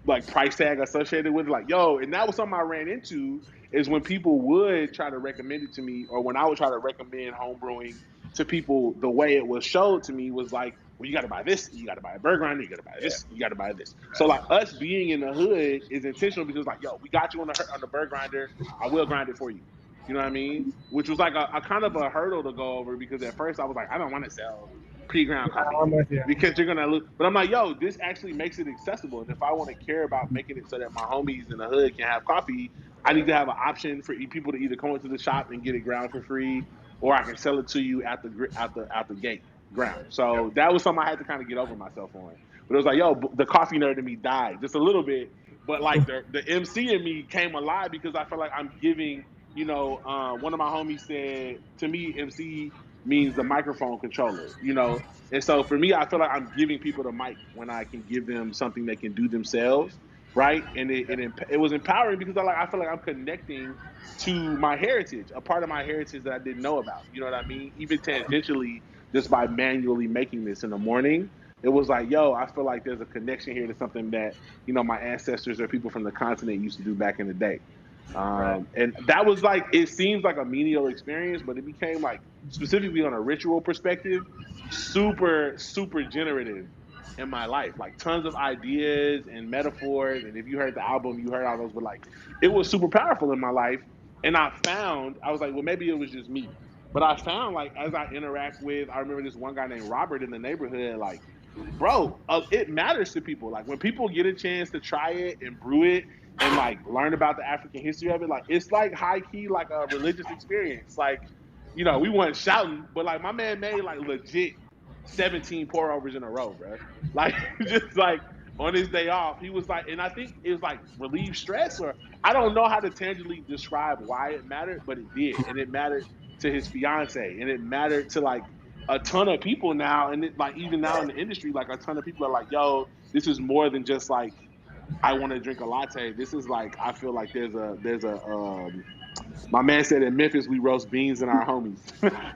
like price tag associated with it. Like, yo, and that was something I ran into is when people would try to recommend it to me, or when I would try to recommend home brewing to people, the way it was showed to me was like, well, you got to buy this, you got to buy a burger grinder, you got to buy this, you got to buy this. So like us being in the hood is intentional because like, yo, we got you on the burger grinder, I will grind it for you. You know what I mean? Which was like a kind of a hurdle to go over because at first I was like, I don't want to sell pre-ground coffee I'm with you. because you're gonna lose. But I'm like, yo, this actually makes it accessible. And if I want to care about making it so that my homies in the hood can have coffee, I need to have an option for people to either come into the shop and get it ground for free, or I can sell it to you at the gate ground. So that was something I had to kind of get over myself on. But it was like, yo, the coffee nerd in me died just a little bit. But like the MC in me came alive because I feel like I'm giving. One of my homies said to me, MC means the microphone controller. And so for me, I feel like I'm giving people the mic when I can give them something they can do themselves, right? And it was empowering because I feel like I'm connecting to my heritage, a part of my heritage that I didn't know about. You know what I mean? Even tangentially, just by manually making this in the morning, it was like, yo, I feel like there's a connection here to something that my ancestors or people from the continent used to do back in the day. Right. And that was like, it seems like a menial experience, but it became like, specifically on a ritual perspective, super, super generative in my life. Like tons of ideas and metaphors. And if you heard the album, you heard all those, but like it was super powerful in my life. And I was like, well, maybe it was just me. But I found like as I interact with, I remember this one guy named Robert in the neighborhood, like, bro, it matters to people. Like when people get a chance to try it and brew it and like learn about the African history of it, like it's like high key like a religious experience. Like, we weren't shouting, but like my man made like legit 17 pour overs in a row, bro. Like just like on his day off, he was like, and I think it was like relieve stress, or I don't know how to tangibly describe why it mattered, but it did, and it mattered to his fiance, and it mattered to like a ton of people now, and like even now in the industry, like a ton of people are like, yo, this is more than just like I want to drink a latte. This is like I feel like there's a my man said in Memphis we roast beans in our homies.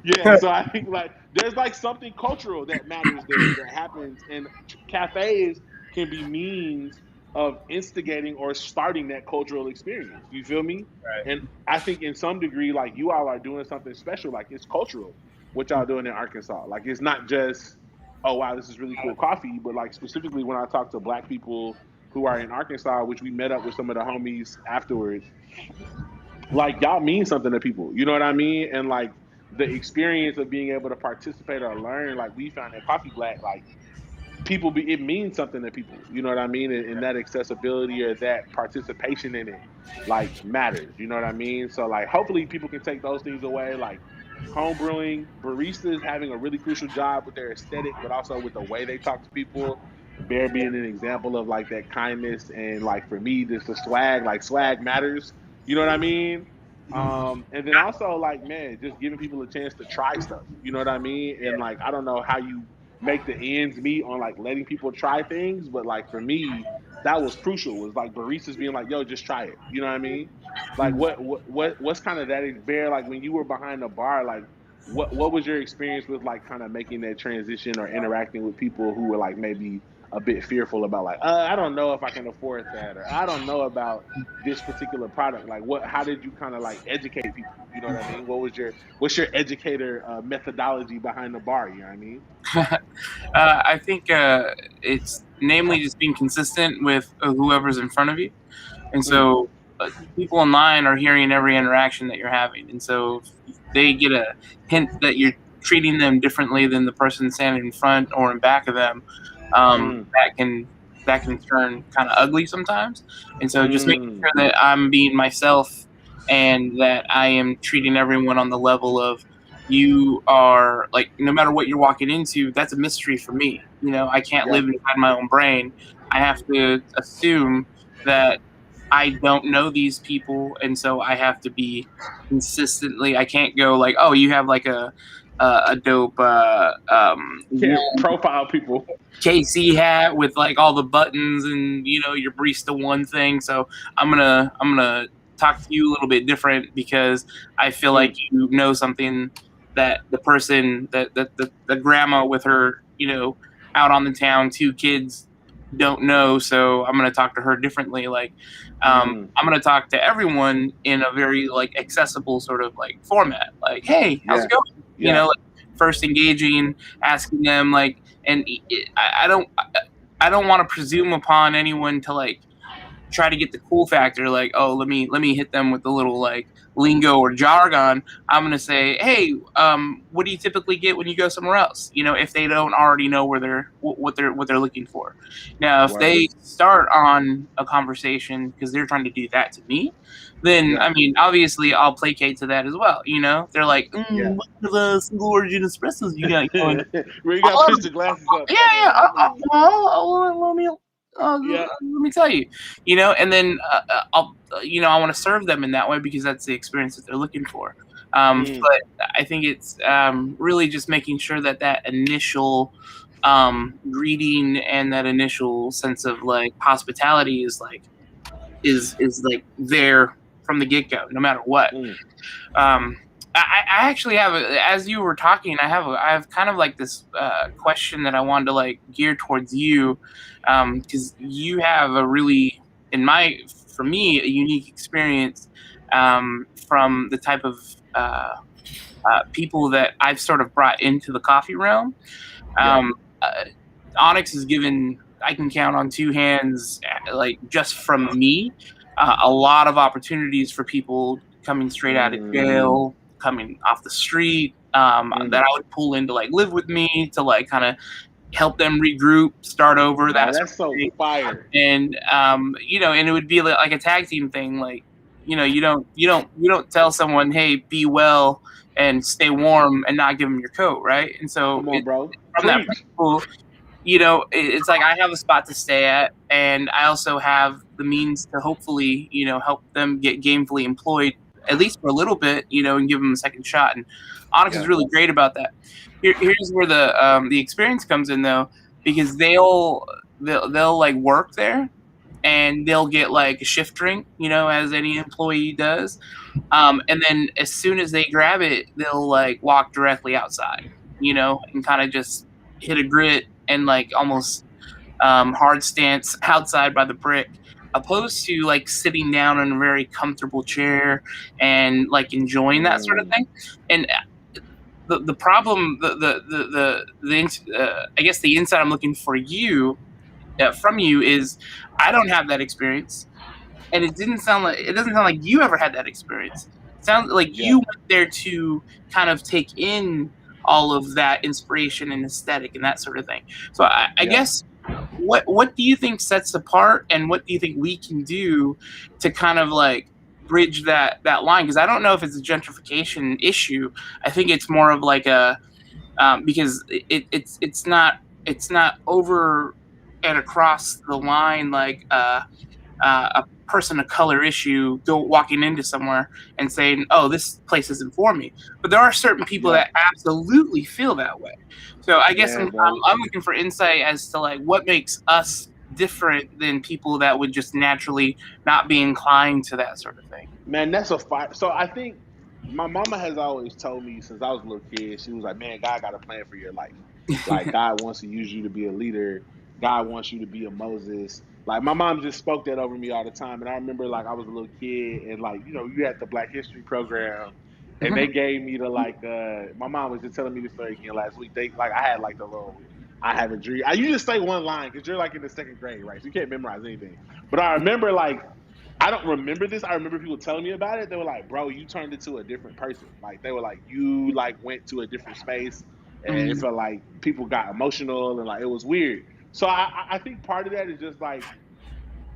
Yeah, so I think like there's like something cultural that matters there that happens, and cafes can be means of instigating or starting that cultural experience. You feel me? Right. And I think in some degree, like you all are doing something special. Like it's cultural what y'all doing in Arkansas. Like it's not just oh wow this is really cool coffee, but like specifically when I talk to Black people who are in Arkansas, which we met up with some of the homies afterwards, like y'all mean something to people. You know what I mean? And like the experience of being able to participate or learn, like we found at Coffee Black, like it means something to people. You know what I mean? And that accessibility or that participation in it like matters. You know what I mean? So like hopefully people can take those things away, like home brewing, baristas having a really crucial job with their aesthetic, but also with the way they talk to people. Bear being an example of like that kindness and like for me, this the swag, like swag matters. You know what I mean? And then also like man, just giving people a chance to try stuff. You know what I mean? And like I don't know how you make the ends meet on like letting people try things, but like for me, that was crucial. Was like baristas being like, "Yo, just try it." You know what I mean? Like what's kind of that bear like when you were behind the bar, like what was your experience with like kind of making that transition or interacting with people who were like maybe a bit fearful about like I don't know if I can afford that or I don't know about this particular product. Like what how did you kind of like educate people? You know what I mean? What's your educator methodology behind the bar? You know what I mean? I think it's namely just being consistent with whoever's in front of you. And so people in line are hearing every interaction that you're having. And so if they get a hint that you're treating them differently than the person standing in front or in back of them, that can turn kind of ugly sometimes. And so just making sure that I'm being myself and that I am treating everyone on the level of you are like no matter what you're walking into, that's a mystery for me. You know, I can't live inside my own brain. I have to assume that I don't know these people, and so I have to be consistently. I can't go like, oh, you have like a dope Can't profile people. KC hat with like all the buttons and you know your barista one thing. So I'm gonna talk to you a little bit different because I feel like you know something that the person that the grandma with her you know out on the town 2 kids don't know. So I'm gonna talk to her differently. Like I'm gonna talk to everyone in a very like accessible sort of like format. Like hey, how's it going? You know, like, first engaging, asking them like. And I don't want to presume upon anyone to like try to get the cool factor. Like, oh, let me hit them with a little like lingo or jargon. I'm gonna say, hey, what do you typically get when you go somewhere else? You know, if they don't already know where what they're looking for. Now, if they start on a conversation because they're trying to do that to me, then I mean, obviously, I'll placate to that as well. You know, they're like, what kind of single origin espressos you got going? Where you got to push the glasses up? Let me tell you, you know, and then I'll, you know, I want to serve them in that way because that's the experience that they're looking for. But I think it's really just making sure that that initial greeting and that initial sense of like hospitality is like like there from the get go, no matter what. I actually have, as you were talking, I have kind of like this question that I wanted to like gear towards you, because you have a really, for me, a unique experience from the type of people that I've sort of brought into the coffee realm. Onyx has given, I can count on 2 hands, like just from me, a lot of opportunities for people coming straight out of jail, coming off the street, that I would pull in to like live with me to like kind of help them regroup, start over. That's so fire. And you know, and it would be like a tag team thing. Like, you know, you don't tell someone, hey, be well and stay warm and not give them your coat, right? And so come on, bro. From that principle, you know, it's like I have a spot to stay at, and I also have the means to hopefully, you know, help them get gainfully employed at least for a little bit, you know, and give them a second shot. And Onyx is really great about that. Here's where the experience comes in though, because they'll like work there, and they'll get like a shift drink, you know, as any employee does, and then as soon as they grab it, they'll like walk directly outside, you know, and kind of just hit a grit and like almost hard stance outside by the brick, opposed to like sitting down in a very comfortable chair and like enjoying that sort of thing. And the problem, I guess the insight I'm looking for you from you is I don't have that experience, and it doesn't sound like you ever had that experience. It sounds like you went there to kind of take in all of that inspiration and aesthetic and that sort of thing. So I guess what do you think sets apart, and what do you think we can do to kind of like bridge that line? Because I don't know if it's a gentrification issue. I think it's more of like a because it's not over and across the line like a person of color issue walking into somewhere and saying, "Oh, this place isn't for me." But there are certain people that absolutely feel that way. So I guess I'm looking for insight as to like what makes us different than people that would just naturally not be inclined to that sort of thing. Man, that's a fight. So I think my mama has always told me since I was a little kid, she was like, "Man, God got a plan for your life. Like God wants to use you to be a leader. God wants you to be a Moses." Like my mom just spoke that over me all the time. And I remember like I was a little kid and like, you had the Black History program and they gave me the my mom was just telling me the story again last week. They like I had like the little I have a dream. You just say one line because you're like in the second grade, right? So you can't memorize anything. But I remember like I don't remember this. I remember people telling me about it. They were like, "Bro, you turned into a different person." Like they were like, "You like went to a different space, and it felt like people got emotional and like it was weird." So I think part of that is just like,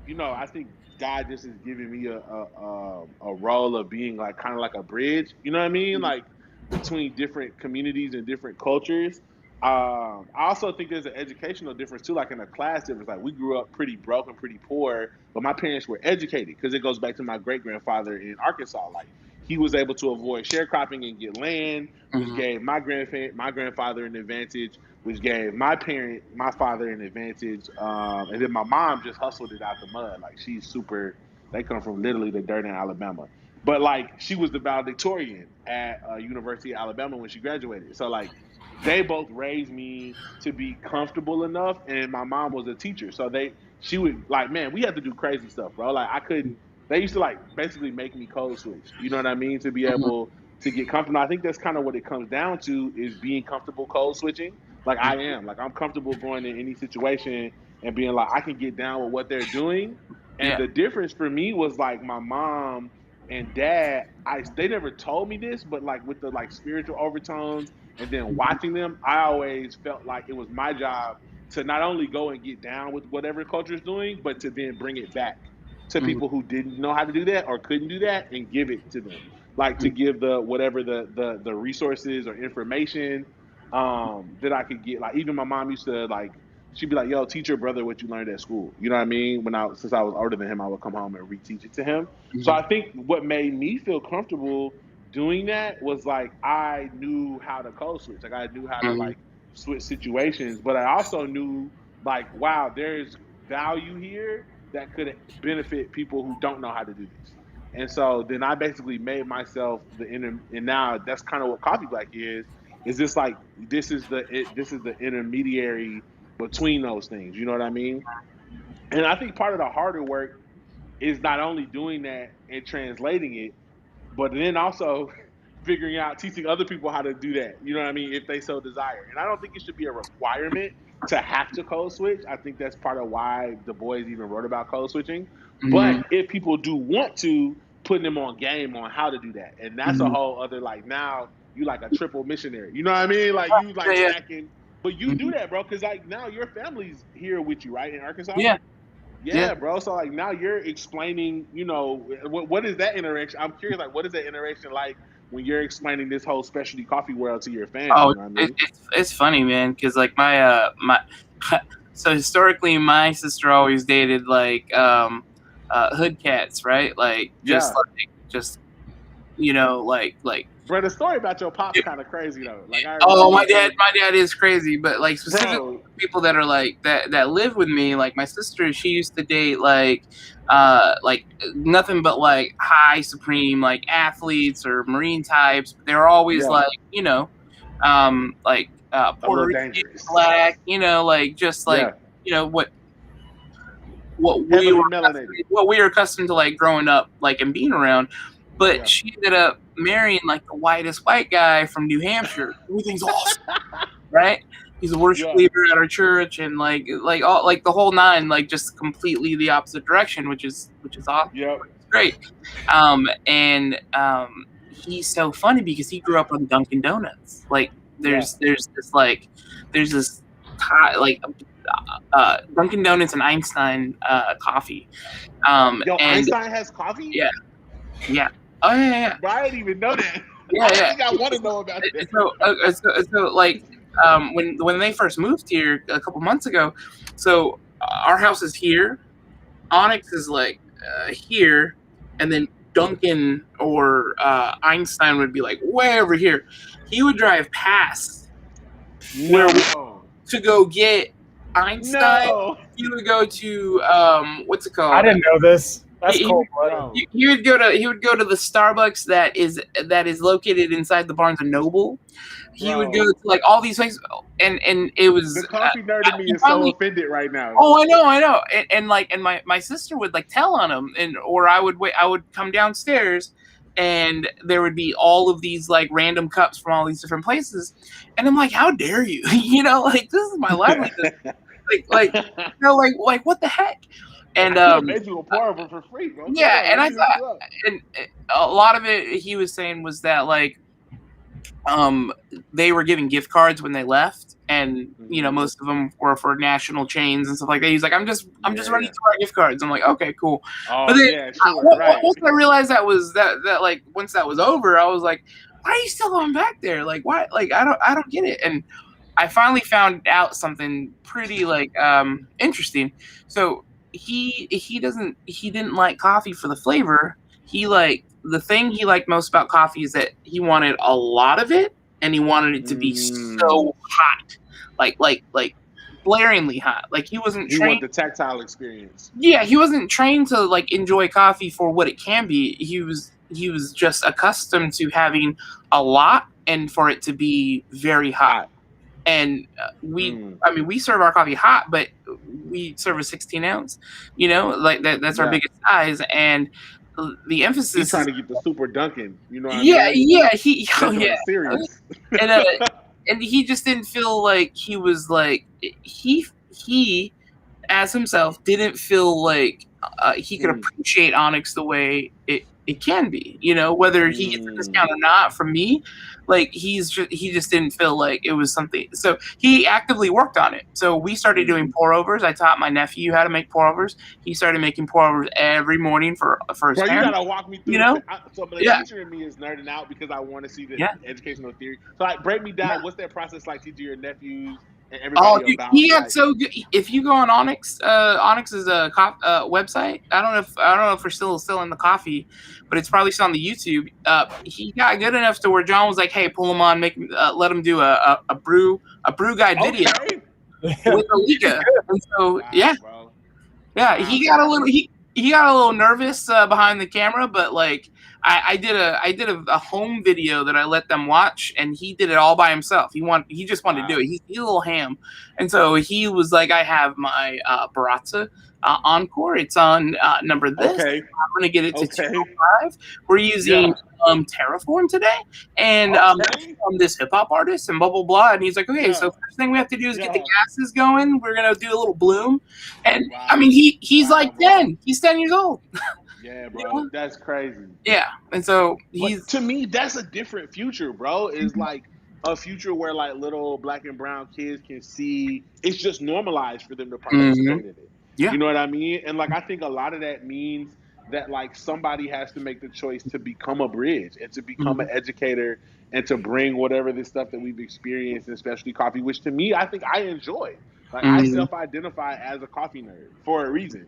I think God just is giving me a role of being like kind of like a bridge. You know what I mean? Like between different communities and different cultures. I also think there's an educational difference too, like in a class difference. Like we grew up pretty broke and pretty poor, but my parents were educated because it goes back to my great grandfather in Arkansas. Like he was able to avoid sharecropping and get land, which gave my grandfather an advantage, which gave my father an advantage. And then my mom just hustled it out the mud. Like she's super. They come from literally the dirt in Alabama. But like she was the valedictorian at University of Alabama when she graduated. So like they both raised me to be comfortable enough, and my mom was a teacher, so she would like, man, we had to do crazy stuff, bro. Like I couldn't. They used to like basically make me code switch. You know what I mean? To be able to get comfortable. I think that's kind of what it comes down to is being comfortable code switching. Like I am. Like I'm comfortable going in any situation and being like I can get down with what they're doing. And Yeah. the difference for me was like my mom and dad. They never told me this, but like with the like spiritual overtones and then watching them, I always felt like it was my job to not only go and get down with whatever culture is doing, but to then bring it back to people who didn't know how to do that or couldn't do that and give it to them. Like to give the whatever the resources or information that I could get. Like even my mom used to like she'd be like, "Yo, teach your brother what you learned at school." You know what I mean? Since I was older than him, I would come home and reteach it to him. So I think what made me feel comfortable doing that was like I knew how to code switch. Like I knew how to like switch situations, but I also knew like, wow, there's value here that could benefit people who don't know how to do this. And so then I basically made myself and now that's kind of what Coffee Black is. Is this like this is the intermediary between those things? You know what I mean? And I think part of the harder work is not only doing that and translating it, but then also figuring out teaching other people how to do that. You know what I mean? If they so desire. And I don't think it should be a requirement to have to code switch. I think that's part of why the boys even wrote about code switching. But if people do want to, putting them on game on how to do that. And that's a whole other like now you like a triple missionary. You know what I mean? Like you like Yeah. stacking. But you do that, bro, because like now your family's here with you, right? In Arkansas? Yeah. Yeah, bro. So like now you're explaining, what is that interaction? I'm curious, like, what is that interaction like when you're explaining this whole specialty coffee world to your fam? Oh, You know what I mean? it's funny, man, because like my so historically my sister always dated like hood cats, right? Like just like Bro, the story about your pop's kind of crazy though. Like I remember oh, my dad is crazy, but like specifically bro, people that are like that live with me, like my sister, she used to date like nothing but like high supreme like athletes or marine types. They're always like like a Puerto little Rican, dangerous. black, like just like what we Heavily were melanated. what we were accustomed to like growing up like and being around. But she ended up marrying like the whitest white guy from New Hampshire. Everything's awesome, right? He's a worship leader at our church, and like all like the whole nine, like just completely the opposite direction, which is awesome. Yep. It's great. And he's so funny because he grew up on Dunkin' Donuts. Like there's this like there's this like Dunkin' Donuts and Einstein coffee. Yo, And Einstein has coffee? Yeah. Oh yeah. Bro, I didn't even know that. Yeah. I think I want to know about that. So like when they first moved here a couple months ago, so our house is here, Onyx is like here, and then Duncan or Einstein would be like way over here. He would drive past to go get Einstein. No. He would go to what's it called? I didn't know this. That's cool. He would go to the Starbucks that is located inside the Barnes and Noble. He would go to like all these places, and it was the coffee nerd in me is so offended right now. Oh, I know, and my sister would like tell on him, or I would come downstairs, and there would be all of these like random cups from all these different places, and I'm like, how dare you? Like this is my livelihood. like what the heck? And I made you a pour over for free, bro. Yeah, and I thought, and a lot of it he was saying was that like they were giving gift cards when they left, and most of them were for national chains and stuff like that. He's like, I'm just running through our gift cards. I'm like, okay, cool. But then once I realized that was that like once that was over, I was like, why are you still going back there? Like why? Like I don't get it. And I finally found out something pretty like interesting. So he didn't like coffee for the flavor. The thing he liked most about coffee is that he wanted a lot of it, and he wanted it to be so hot, like blaringly hot. Like he wasn't trained. You want the tactile experience. Yeah, he wasn't trained to like enjoy coffee for what it can be. He was just accustomed to having a lot and for it to be very hot. And we serve our coffee hot, but we serve a 16 ounce. Like that's our biggest size, and the emphasis. He's trying to get the super Dunkin', you know what I mean? Yeah, serious. And he just didn't feel like he was like he as himself didn't feel like he could appreciate Onyx the way it can be, whether he gets a discount or not. From me, like he just didn't feel like it was something. So he actively worked on it. So we started doing pour overs. I taught my nephew how to make pour overs. He started making pour overs every morning for his parents. You gotta walk me through. So the teacher in me is nerding out because I want to see the educational theory. So like, break me down. What's that process like teaching your nephews? He got so good. If you go on Onyx's website, I don't know if we're still in the coffee, but it's probably still on the YouTube. He got good enough to where John was like, "Hey, pull him on, let him do a brew guide video with Alika." And so he got a little nervous behind the camera, but like. I did a home video that I let them watch, and he did it all by himself. He just wanted to do it. He's a little ham, and so he was like, "I have my Baristas Encore. It's on number this. Okay. I'm gonna get it to 205. We're using Terraform today, and from this hip hop artist and blah blah blah." And he's like, "Okay, so first thing we have to do is get the gases going. We're gonna do a little bloom." And I mean, he's like 10. He's 10 years old. Yeah, bro, that's crazy. Yeah, and so to me, that's a different future, bro. It's like a future where like little black and brown kids can see it's just normalized for them to participate in it. Yeah. You know what I mean? And like I think a lot of that means that like somebody has to make the choice to become a bridge and to become an educator and to bring whatever this stuff that we've experienced, especially coffee, which to me I think I enjoy. Like I self-identify as a coffee nerd for a reason.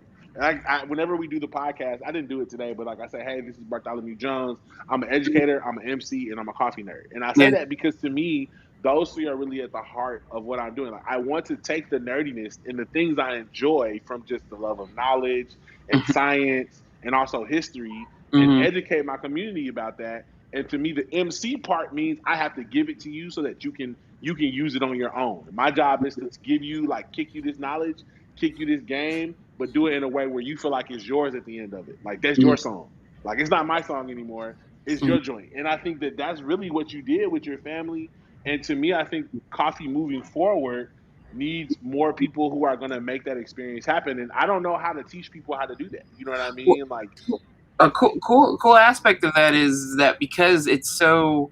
Whenever we do the podcast, I didn't do it today, but like I say, hey, this is Bartholomew Jones. I'm an educator, I'm an MC, and I'm a coffee nerd. And I say that because to me, those three are really at the heart of what I'm doing. Like I want to take the nerdiness and the things I enjoy from just the love of knowledge and science and also history and educate my community about that. And to me, the MC part means I have to give it to you so that you can use it on your own. My job is to give you, like, kick you this knowledge, kick you this game, but do it in a way where you feel like it's yours at the end of it. Like, that's your song. Like, it's not my song anymore. It's your joint. And I think that that's really what you did with your family. And to me, I think coffee moving forward needs more people who are going to make that experience happen. And I don't know how to teach people how to do that. You know what I mean? Well, a cool aspect of that is that because it's so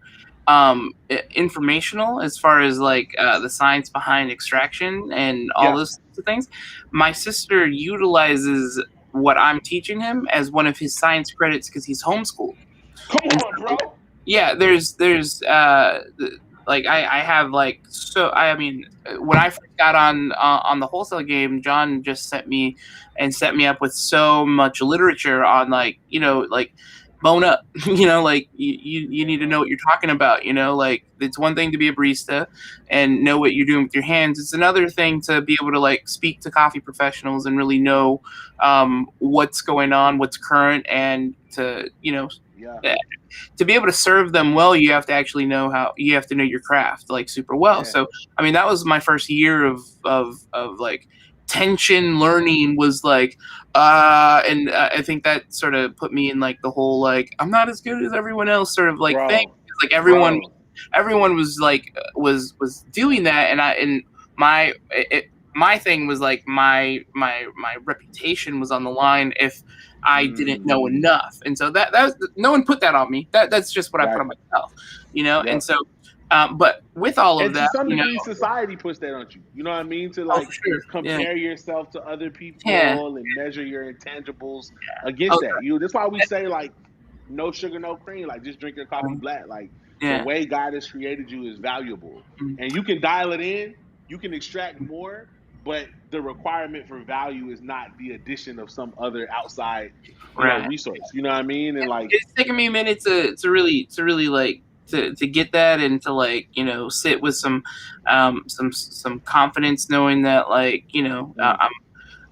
informational as far as like the science behind extraction and all those sorts of things. My sister utilizes what I'm teaching him as one of his science credits because he's homeschooled. Come And on, bro. yeah, like I have like, so I mean, when I first got on the wholesale game, John just set me up with so much literature on, like, like bone up, like you need to know what you're talking about, like it's one thing to be a barista and know what you're doing with your hands. It's another thing to be able to like speak to coffee professionals and really know what's going on, what's current, and to to be able to serve them well, you have to actually know your craft like super well. So I mean, that was my first year of like tension learning, was like and I think that sort of put me in like the whole like I'm not as good as everyone else sort of like thing. Like everyone was like was doing that, and my thing was like my reputation was on the line if I didn't know enough. And so that was, no one put that on me. That's just what I put on myself, And so but with all of and that, to some degree, society puts that on you. You know what I mean? To like compare yourself to other people and measure your intangibles against that. That's why we say like no sugar, no cream. Like just drink your coffee black. Like the way God has created you is valuable, and you can dial it in. You can extract more, but the requirement for value is not the addition of some other outside, resource. You know what I mean? And like it's taken me a minute to really like to get that, and to like sit with some confidence, knowing that like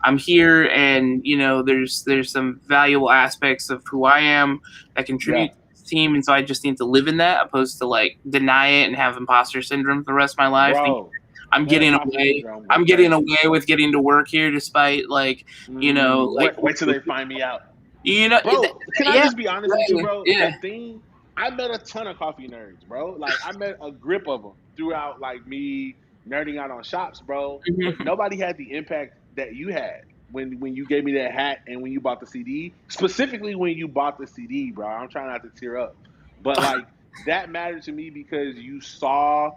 I'm here, and there's some valuable aspects of who I am that contribute to this team, and so I just need to live in that, opposed to like deny it and have imposter syndrome for the rest of my life. Bro, I'm getting away. I'm getting away with getting to work here, despite like like wait till they find me out. Bro, can I just be honest with you, bro? The thing, I met a ton of coffee nerds, bro. Like I met a grip of them throughout, like me nerding out on shops, bro. But nobody had the impact that you had when you gave me that hat and when you bought the CD. Specifically, when you bought the CD, bro. I'm trying not to tear up, but like that mattered to me because you saw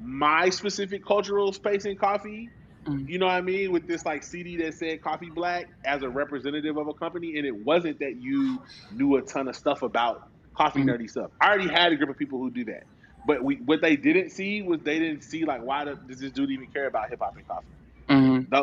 my specific cultural space in coffee. You know what I mean? With this like CD that said Coffee Black as a representative of a company, and it wasn't that you knew a ton of stuff about coffee nerdy stuff. I already had a group of people who do that, but what they didn't see was they didn't see like does this dude even care about hip hop and coffee?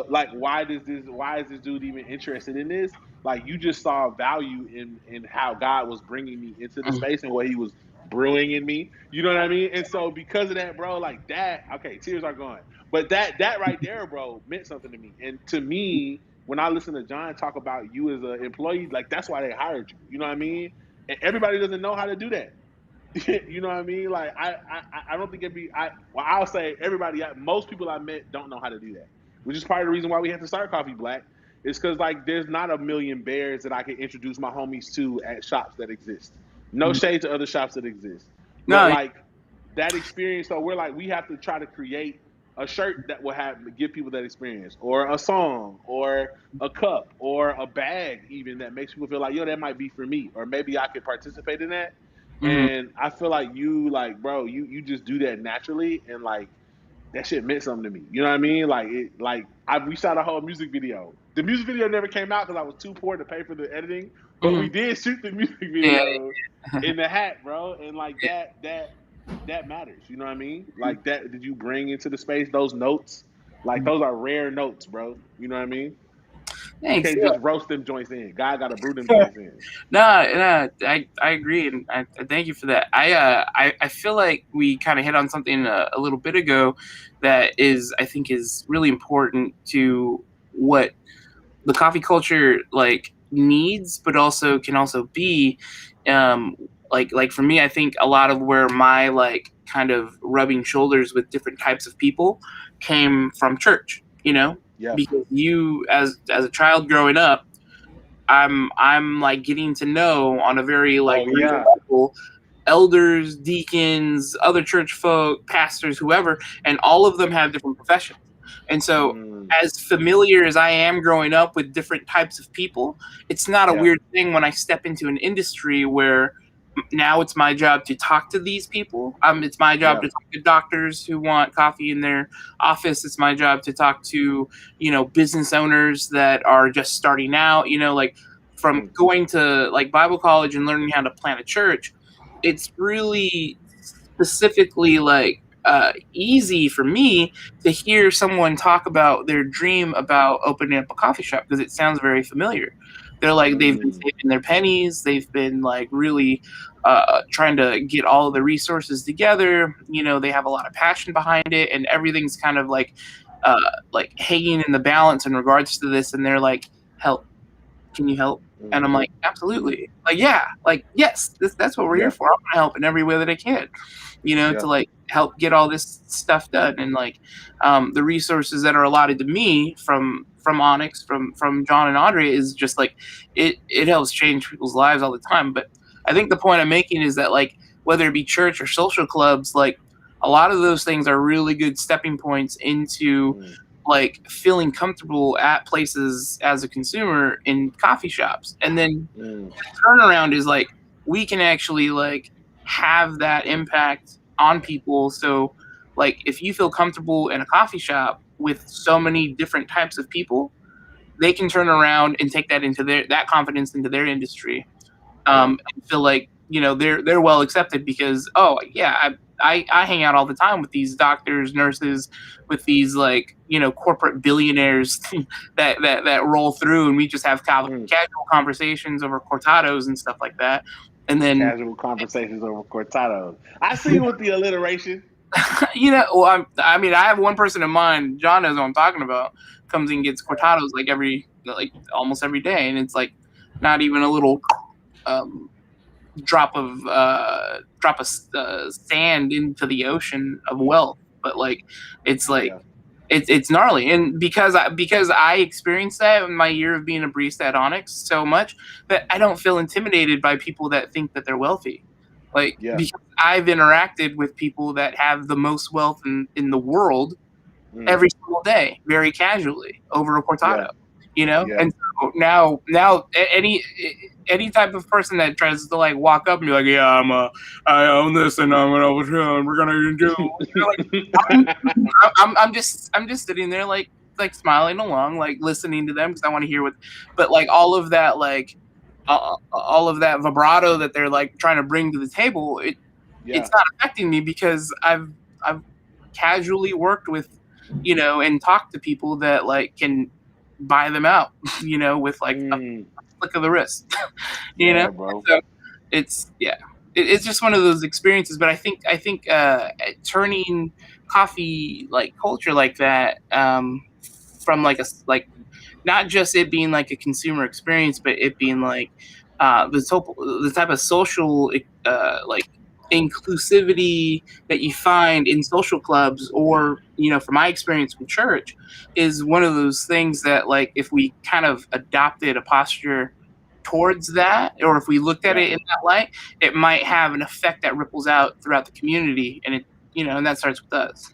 Like why is this dude even interested in this? Like you just saw value in how God was bringing me into the space and what He was brewing in me. You know what I mean? And so because of that, bro, like that. Okay, tears are gone. But that right there, bro, meant something to me. And to me, when I listen to John talk about you as an employee, like that's why they hired you. You know what I mean? And everybody doesn't know how to do that. You know what I mean? Like I don't think I'll say everybody, most people I met don't know how to do that, which is part of the reason why we had to start Coffee Black. Is because like there's not a million bears that I can introduce my homies to at shops that exist. No shade to other shops that exist, but like that experience. So we're like we have to try to create a shirt that will give people that experience, or a song, or a cup, or a bag, even that makes people feel like, yo, that might be for me, or maybe I could participate in that. And I feel like you, like, bro, you just do that naturally, and like that shit meant something to me. You know what I mean? Like we shot a whole music video. The music video never came out because I was too poor to pay for the editing, but we did shoot the music video in the hat, bro. And like that matters. You know what I mean? Like that. Did you bring into the space those notes? Like those are rare notes, bro. You know what I mean? Thanks. You can't just roast them joints in. God got to brew them joints in. No, I agree, and I thank you for that. I feel like we kind of hit on something a little bit ago that I think is really important to what the coffee culture like needs, but also can also be. Like for me, I think a lot of where my like kind of rubbing shoulders with different types of people came from church. Because you as a child growing up, I'm like getting to know on a very like real level elders, deacons, other church folk, pastors, whoever, and all of them have different professions. And so as familiar as I am growing up with different types of people, it's not a weird thing when I step into an industry where now it's my job to talk to these people. It's my job to talk to doctors who want coffee in their office. It's my job to talk to, business owners that are just starting out, like from going to like Bible college and learning how to plant a church. It's really specifically like easy for me to hear someone talk about their dream about opening up a coffee shop because it sounds very familiar. They're like they've been saving their pennies. They've been like really trying to get all of the resources together. They have a lot of passion behind it, and everything's kind of like hanging in the balance in regards to this. And they're like, "Help! Can you help?" And I'm like, "Absolutely! Like, yeah! Like, yes! That's what we're here for. I'm gonna help in every way that I can." To like help get all this stuff done, and like the resources that are allotted to me from Onyx, from John and Andre is just like it helps change people's lives all the time. But I think the point I'm making is that like whether it be church or social clubs, like a lot of those things are really good stepping points into like feeling comfortable at places as a consumer in coffee shops. And then the turnaround is like we can actually like have that impact on people. So like if you feel comfortable in a coffee shop with so many different types of people, they can turn around and take that into that confidence into their industry. And feel like, they're well accepted because, oh yeah, I hang out all the time with these doctors, nurses, with these like, corporate billionaires that roll through, and we just have casual conversations over cortados and stuff like that. And then casual conversations over cortados. I see you with the alliteration. Well, I have one person in mind. John knows what I'm talking about. Comes and gets cortados like almost every day, and it's like not even a little drop of sand into the ocean of wealth, but like it's like it's gnarly. And because I experienced that in my year of being a barista at Onyx so much that I don't feel intimidated by people that think that they're wealthy. Like because I've interacted with people that have the most wealth in the world every single day, very casually over a cortado. And so now any type of person that tries to like walk up and be like, yeah, I own this and I'm over here and we're gonna do like, I'm just sitting there like smiling along, like listening to them because I want to hear but like all of that like all of that vibrato that they're like trying to bring to the table, it's not affecting me because I've casually worked with and talked to people that like can buy them out, with like a flick of the wrist, bro. So it's it's just one of those experiences. But I think turning coffee like culture like that from like not just it being like a consumer experience, but it being like the type of social like inclusivity that you find in social clubs or from my experience from church is one of those things that like if we kind of adopted a posture towards that, or if we looked at it in that light, it might have an effect that ripples out throughout the community, and it and that starts with us.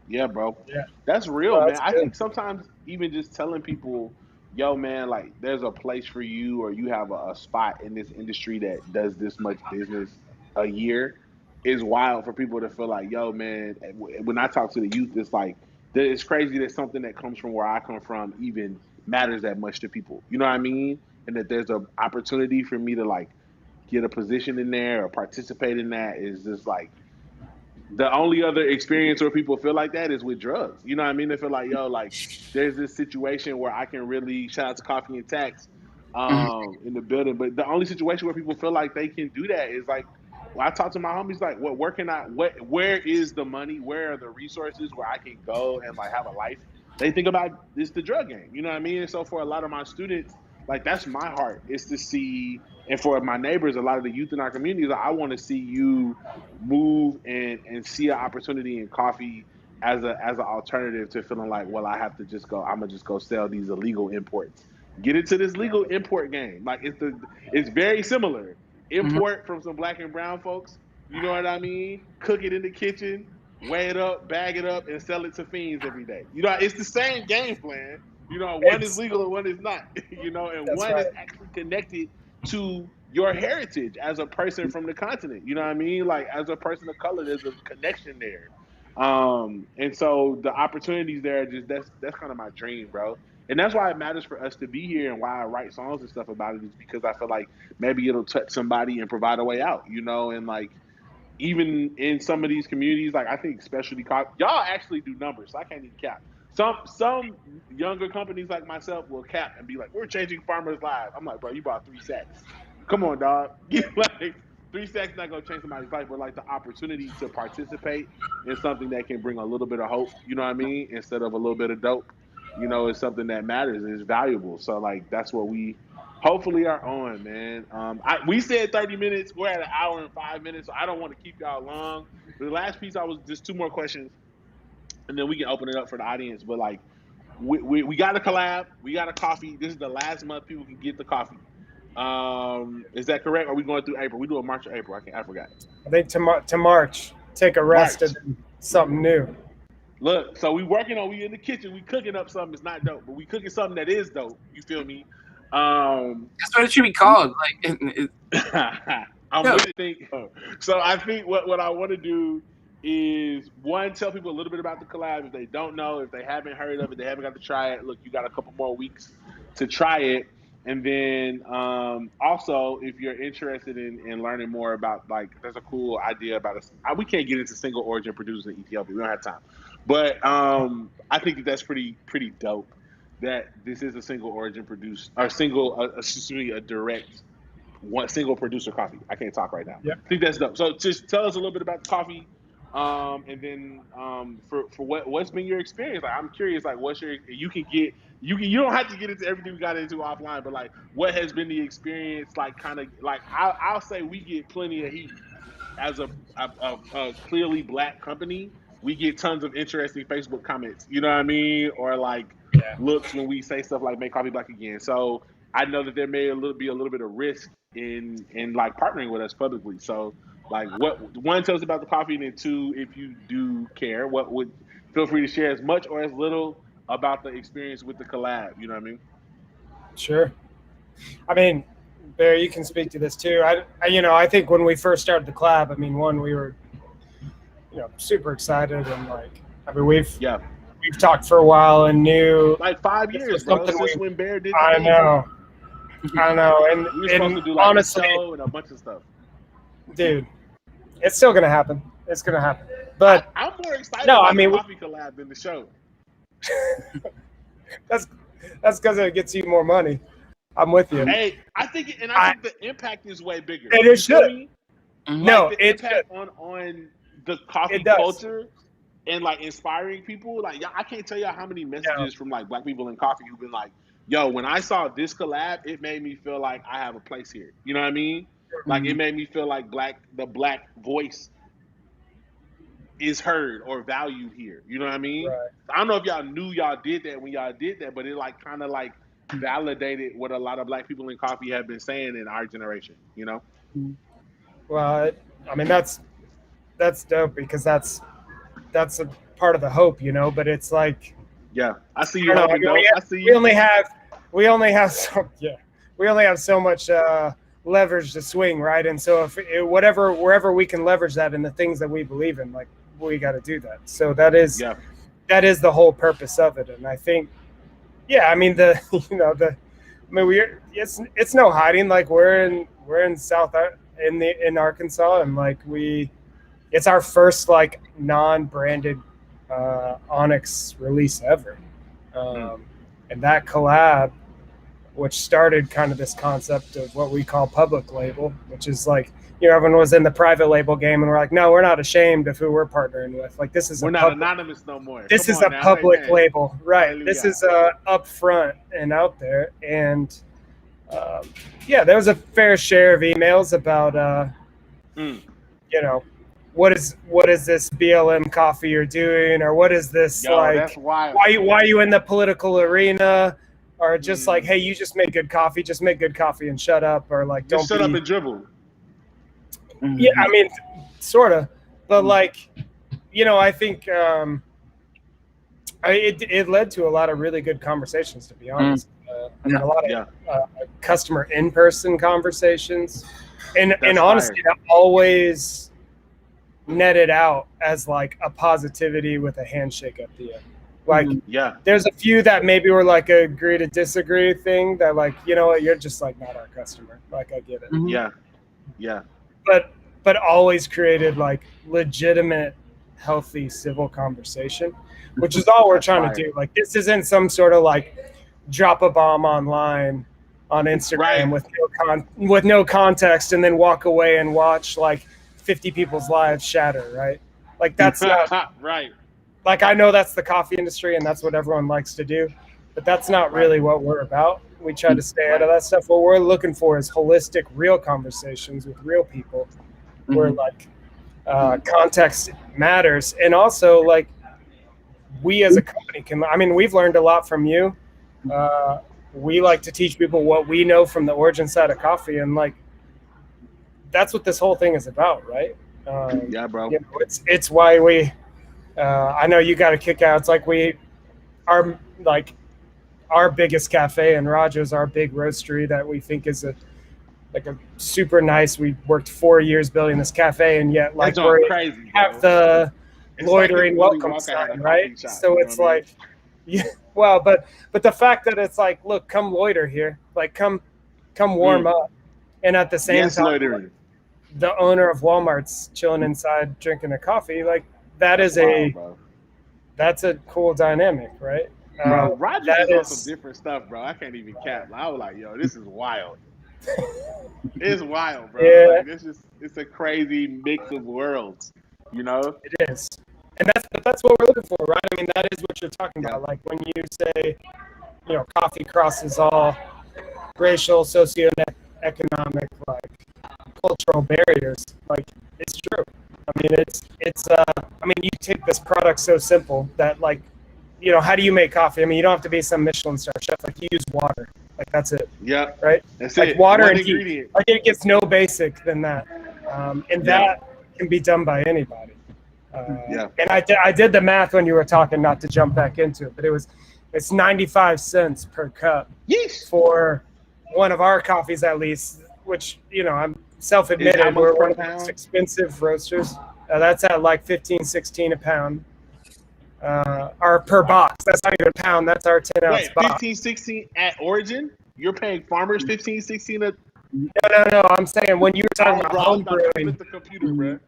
Yeah, bro. Yeah, that's real, man. I think sometimes even just telling people, yo, man, like there's a place for you, or you have a spot in this industry that does this much business a year is wild for people to feel like, yo, man. When I talk to the youth, it's like it's crazy that something that comes from where I come from even matters that much to people. You know what I mean? And that there's an opportunity for me to like get a position in there or participate in that is just like the only other experience where people feel like that is with drugs. You know what I mean? They feel like, yo, like there's this situation where I can really shout out to Coffee and Tax in the building. But the only situation where people feel like they can do that is like when I talk to my homies, like, where is the money? Where are the resources where I can go and like have a life? They think about this the drug game. You know what I mean? And so for a lot of my students, like that's my heart is to see, and for my neighbors, a lot of the youth in our communities, like, I want to see you move and see an opportunity in coffee as an alternative to feeling like, well, I'm gonna just go sell these illegal imports. Get into this legal import game. Like it's very similar. Import from some black and brown folks. You know what I mean? Cook it in the kitchen, weigh it up, bag it up, and sell it to fiends every day. You know, it's the same game plan. You know, one is legal and one is not. You know, and one is actually connected to your heritage as a person from the continent. You know what I mean? Like as a person of color, there's a connection there. And so the opportunities there, just that's kind of my dream, bro. And that's why it matters for us to be here, and why I write songs and stuff about it is because I feel like maybe it'll touch somebody and provide a way out, you know, and like even in some of these communities, like I think specialty coffee, y'all actually do numbers. So I can't even cap. Some younger companies like myself will cap and be like, "We're changing farmers' lives." I'm like, bro, you bought 3 sacks. Come on, dog. Like 3 sacks not gonna change somebody's life, but like the opportunity to participate in something that can bring a little bit of hope. You know what I mean? Instead of a little bit of dope. You know, it's something that matters and is valuable. So like that's what we hopefully are on, man. We said 30 minutes. We're at an hour and 5 minutes, so I don't want to keep y'all long. But the last piece, I was just 2 more questions, and then we can open it up for the audience. But like, we got a collab, we got a coffee. This is the last month people can get the coffee. Is that correct? Or are we going through April? We do a March or April? I forgot. I think to March, take a rest March. and something new. Look, so we in the kitchen, we cooking up something that's not dope, but we cooking something that is dope. You feel me? That's what it should be called. I'm really thinking. So I think what I want to do is one, tell people a little bit about the collab if they don't know, if they haven't heard of it, they haven't got to try it. Look, you got a couple more weeks to try it, and then also if you're interested in learning more about, like, there's a cool idea about us. We can't get into single origin producers in Ethiopia. We don't have time, but I think that's pretty dope. That this is a single origin produce or a direct one single producer coffee. I can't talk right now. Yep. I think that's dope. So just tell us a little bit about the coffee, and then for what's been your experience. Like I'm curious, like what's your you don't have to get into everything we got into offline, but like what has been the experience? Like kind of like I'll say we get plenty of heat as a clearly black company. We get tons of interesting Facebook comments. You know what I mean? Or like looks when we say stuff like "Make coffee black again." So I know that there may be a little bit of risk in like partnering with us publicly. So like, what one, tell us about the coffee, and then two, if you do care, what would feel free to share as much or as little about the experience with the collab. You know what I mean? Sure. I mean, Barry, you can speak to this too. I think when we first started the collab, I mean, we were, super excited, and like, I mean, we've talked for a while and knew like 5 years, bro, since when Bear did. I know, and we were supposed to do like honestly, a show and a bunch of stuff. Dude, it's still gonna happen. It's gonna happen. But I'm more excited about the coffee collab than the show. That's because it gets you more money. I'm with you. Hey, I think the impact is way bigger. And it should. Like no, the impact on the coffee culture and like inspiring people. Like, I can't tell y'all how many messages from like black people in coffee who've been like, "Yo, when I saw this collab, it made me feel like I have a place here." You know what I mean? Like it made me feel like the black voice is heard or valued here. You know what I mean? Right. I don't know if y'all knew y'all did that when y'all did that, but it like kind of like validated what a lot of black people in coffee have been saying in our generation. You know? Well, I mean that's dope because that's a part of the hope, But it's like, I see you. I see you. We only have so much leverage to swing, right? And so wherever we can leverage that in the things that we believe in, like, we got to do that. So that is the whole purpose of it. And I think, I mean it's no hiding. Like we're in in Arkansas, and like it's our first like non-branded Onyx release ever, and that collab, which started kind of this concept of what we call public label, which is like, everyone was in the private label game, and we're like, no, we're not ashamed of who we're partnering with. Like, this is we're not anonymous no more. This is a public label, right? Hallelujah. This is up front and out there, and there was a fair share of emails about, what is this BLM coffee you're doing, or what is this that's wild. Why are you in the political arena? Or just like, hey, you just make good coffee. Just make good coffee and shut up. Or like, don't shut up and dribble. Yeah, I mean, sort of. But like, I think it led to a lot of really good conversations, to be honest. I mean, a lot of customer in-person conversations, and honestly, that always netted out as like a positivity with a handshake at the end. Like, there's a few that maybe were like a agree to disagree thing that, like, you know what, you're just like not our customer. Like, I get it. Yeah. But always created like legitimate, healthy, civil conversation, which is all we're trying to do. Like, this isn't some sort of like drop a bomb online on Instagram with no context and then walk away and watch like 50 people's lives shatter, right? Like, that's not right. Like, I know that's the coffee industry and that's what everyone likes to do, but that's not really what we're about. We try to stay out of that stuff. What we're looking for is holistic, real conversations with real people where like context matters. And also, like, we as a company we've learned a lot from you. We like to teach people what we know from the origin side of coffee, and like, that's what this whole thing is about, right? Yeah, bro. You know, it's why we I know you got a kick out. It's like our biggest cafe in Rogers, our big roastery that we think is a super nice. We worked 4 years building this cafe, and yet like we have the loitering welcome sign, right? So it's like, well, but the fact that it's like, look, come loiter here, like come warm up, and at the same time, like, the owner of Walmart's chilling inside drinking a coffee, like that's a cool dynamic, right? Bro, Rogers is on some different stuff, bro. I can't even cap. I was like, yo, this is wild. It's wild, bro. Yeah. Like, it's a crazy mix of worlds, you know? It is. And that's what we're looking for, right? I mean, that is what you're talking about. Like, when you say, you know, coffee crosses all racial, socioeconomic, like, cultural barriers, like, it's true. I mean, you take this product so simple that, like, you know, how do you make coffee? I mean, you don't have to be some Michelin star chef. Like, you use water. Like, that's it. Yeah. Right? That's like it. Water One and ingredient. heat. Like, it gets no basic than that. And that can be done by anybody. And I did the math when you were talking, not to jump back into it, but it's 95 cents per cup for one of our coffees, at least, which, you know, I'm self-admitted, we're one of the most expensive roasters. That's at like 15, 16 a pound. Or per box. That's not even a pound. That's our 10-ounce box. 15, 16 at origin? You're paying farmers 15, 16 a... No. I'm saying when you were talking about home brewing. The computer, bro.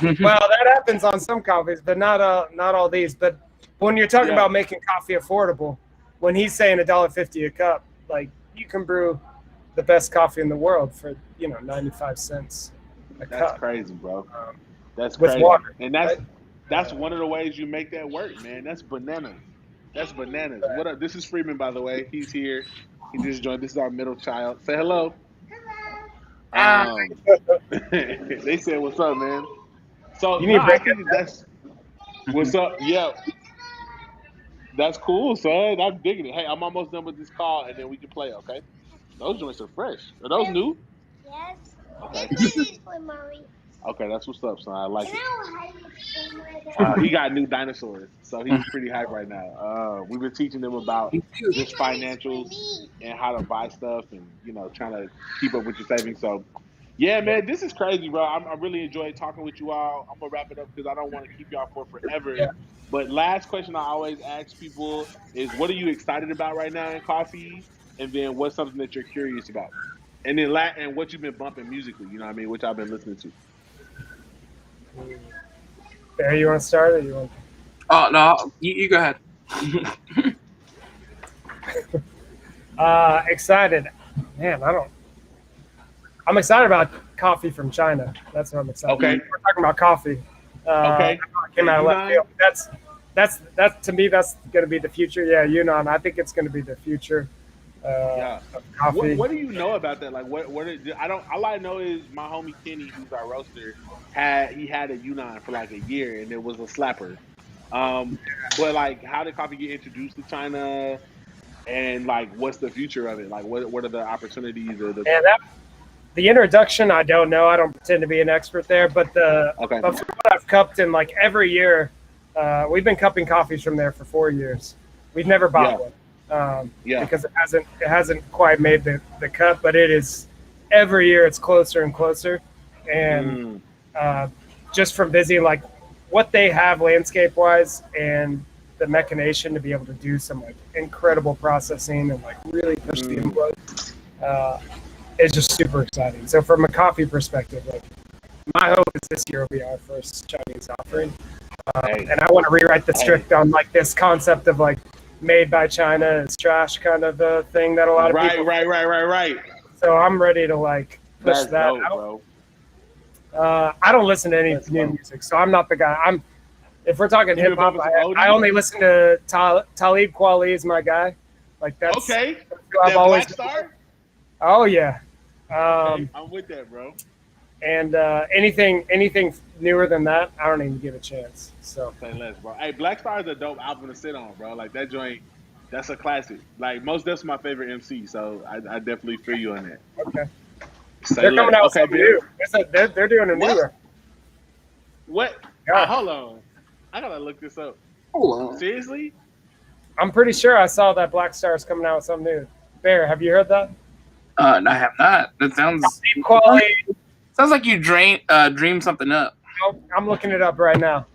Well, that happens on some coffees, but not all these. But when you're talking about making coffee affordable, when he's saying $1.50 a cup, like, you can brew the best coffee in the world for, you know, 95 cents a cup. That's crazy, bro. That's with crazy. Water. And that's one of the ways you make that work, man. That's bananas. Right. What up? This is Freeman, by the way. He's here. He just joined. This is our middle child. Say hello. They said, "What's up, man?" So I think that's what's up. Yeah, that's cool, son. I'm digging it. Hey, I'm almost done with this call, and then we can play. Okay? Those joints are fresh. Are those new? Yes. Okay. This is for Mommy. Okay, that's what's up, son. I like it. He got new dinosaurs, so he's pretty hype right now. We've been teaching them about just financials and how to buy stuff, and, you know, trying to keep up with your savings. So, yeah, man, this is crazy, bro. I really enjoyed talking with you all. I'm gonna wrap it up because I don't want to keep y'all for forever. Yeah. But last question I always ask people is, what are you excited about right now in coffee? And then what's something that you're curious about? And then and what you've been bumping musically, you know what I mean, which I've been listening to. Barry, you want to start, or you want? Oh no, you go ahead. Excited, man. I'm excited about coffee from China. That's what I'm excited. Okay, we're talking about coffee. Okay, came out of left field. That's to me. That's going to be the future. Yeah, Yunnan. I think it's going to be the future. Of coffee. What do you know about that? Like, all I know is my homie Kenny, who's our roaster, had a Yunnan for like a year, and it was a slapper. But like, how did coffee get introduced to China, and like, what's the future of it? Like, what are the opportunities or the? The introduction, I don't know. I don't pretend to be an expert there, but but from what I've cupped in, like, every year, we've been cupping coffees from there for 4 years. We've never bought one. because it hasn't quite made the cut, but it is every year it's closer and closer, and just from visiting like what they have landscape wise and the mechanization to be able to do some like incredible processing and like really push the envelope is just super exciting. So from a coffee perspective, like my hope is this year will be our first Chinese offering. And I want to rewrite the script on like this concept of like made by China is trash kind of a thing that a lot of people. Right. So I'm ready to like push That's that dope, out. Bro. I don't listen to any new music, so I'm not the guy. If we're talking hip hop, I only listen to Talib Kweli is my guy. Like that's who I've always. Black Star? Oh yeah. I'm with that, bro. And anything newer than that, I don't even give a chance. So say less, bro. Hey, Black Star is a dope album to sit on, bro. Like that joint, that's a classic. Like most, that's my favorite MC. So I definitely feel you on that. Okay. They're coming out with something new. They're doing a new one. What? Yeah. Hold on. I gotta look this up. Hold on. Seriously? I'm pretty sure I saw that Black Star is coming out with something new. Bear, have you heard that? I have not. That sounds quality. Sounds like you dreamed something up. I'm looking it up right now.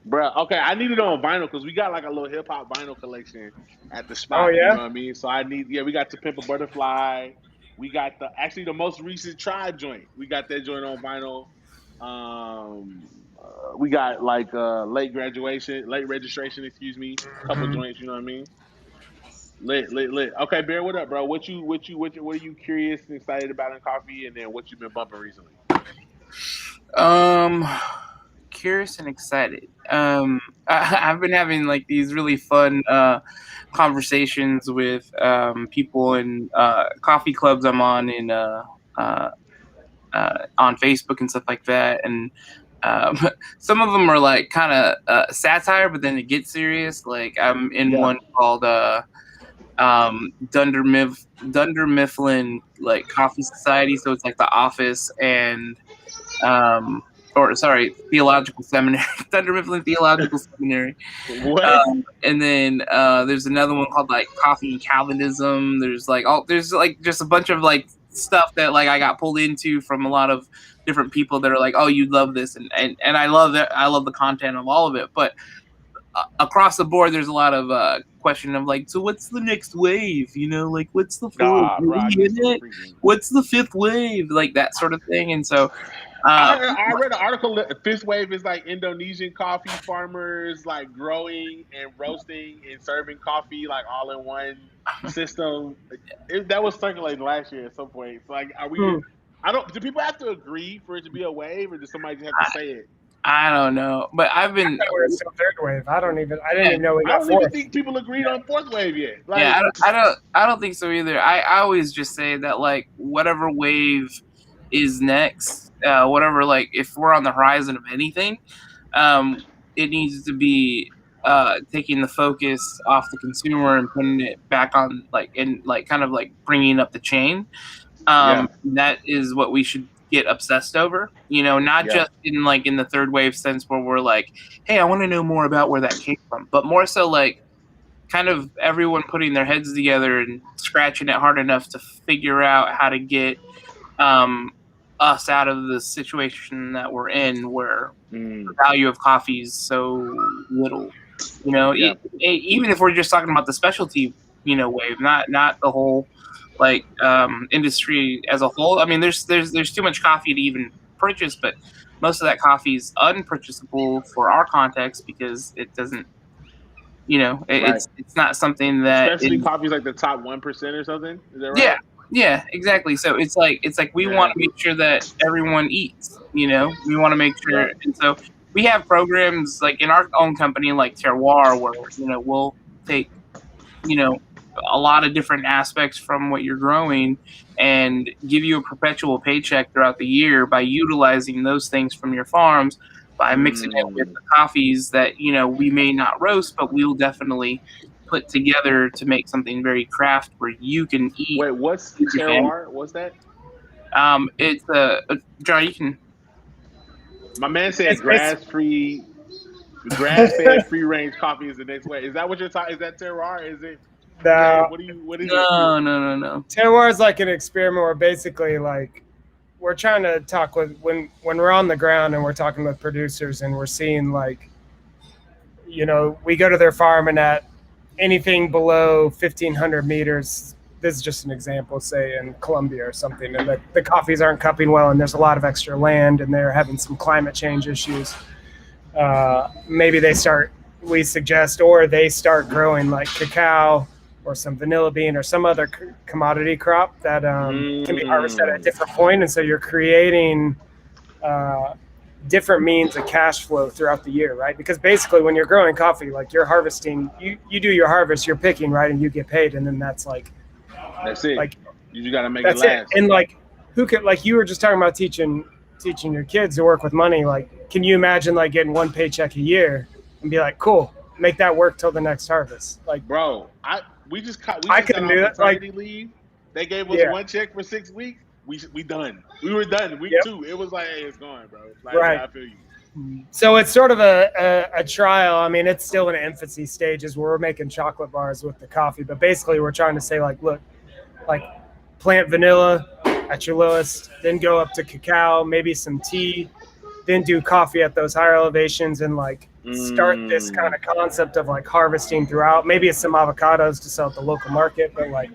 Bro, okay, I need it on vinyl because we got like a little hip hop vinyl collection at the spot. Oh, yeah? You know what I mean? So we got To Pimp a Butterfly. We got the most recent Tribe joint. We got that joint on vinyl. We got like late registration, excuse me. A couple joints, you know what I mean? Lit. Okay, Bear, what up, bro? What are you curious and excited about in coffee, and then what you been bumping recently? Curious and excited. I've been having like these really fun conversations with people in coffee clubs I'm on in on Facebook and stuff like that, and some of them are like kind of satire, but then it gets serious. Like I'm in one called Dunder Mifflin like Coffee Society, so it's like The Office and Theological Seminary, Dunder Mifflin Theological Seminary. What? And then there's another one called like Coffee and Calvinism. There's just a bunch of like stuff that like I got pulled into from a lot of different people that are like, oh, you'd love this, and I love that. I love the content of all of it, but across the board, there's a lot of question of like, so what's the next wave? You know, like what's the what's the fifth wave? Like that sort of thing. And so I read an article that fifth wave is like Indonesian coffee farmers like growing and roasting and serving coffee like all in one system. That was circulating last year at some point. So like, are we? Do people have to agree for it to be a wave, or does somebody just have to say it? I don't know, but I've been. We're still third wave. I didn't even know we got I don't even think people agreed on fourth wave yet. Like, yeah, I don't think so either. I always just say that like whatever wave is next, whatever like if we're on the horizon of anything, it needs to be taking the focus off the consumer and putting it back on like and like kind of like bringing up the chain. That is what we should get obsessed over, you know, not just in the third wave sense where we're like, hey, I want to know more about where that came from, but more so like kind of everyone putting their heads together and scratching it hard enough to figure out how to get us out of the situation that we're in where the value of coffee is so little, you know, even if we're just talking about the specialty, you know, wave, not the whole like industry as a whole. I mean, there's too much coffee to even purchase, but most of that coffee is unpurchasable for our context because it doesn't, you know, it's not something that especially coffee is like the top 1% or something. Is that right? Yeah, exactly. So it's like we want to make sure that everyone eats. You know, we want to make sure, and so we have programs like in our own company, like Terroir, where you know we'll take, you know, a lot of different aspects from what you're growing and give you a perpetual paycheck throughout the year by utilizing those things from your farms, by mixing it with the coffees that, you know, we may not roast, but we'll definitely put together to make something very craft where you can eat. Wait, what's Terroir? What's that? It's John, you can. My man said grass-fed, free-range coffee is the next way. Is that what you're talking? Is that Terroir? Is it? No, What is it? No. terroir is like an experiment where basically like we're trying to talk with when we're on the ground and we're talking with producers and we're seeing like, we go to their farm and at anything below 1,500 meters, this is just an example, say in Colombia or something, and the coffees aren't cupping well and there's a lot of extra land and they're having some climate change issues. Maybe we suggest, or they start growing like cacao or some vanilla bean or some other commodity crop that can be harvested at a different point. And so you're creating different means of cash flow throughout the year, right? Because basically when you're growing coffee, like you're harvesting, you do your harvest, you're picking, right? And you get paid. And then that's it. Like, you just got to make that's it last. And like, who could, like you were just talking about teaching your kids to work with money. Like, can you imagine like getting one paycheck a year and be like, cool, make that work till the next harvest? Like, bro, we just got I couldn't do that. Maternity leave. They gave us one check for 6 weeks. We done. We were done week 2. It was like, hey, it's gone, bro. Like, right. Yeah, I feel you. So it's sort of a trial. I mean, it's still in infancy stages where we're making chocolate bars with the coffee, but basically we're trying to say like, look, like plant vanilla at your lowest, then go up to cacao, maybe some tea, then do coffee at those higher elevations and like start this kind of concept of like harvesting throughout. Maybe it's some avocados to sell at the local market, but like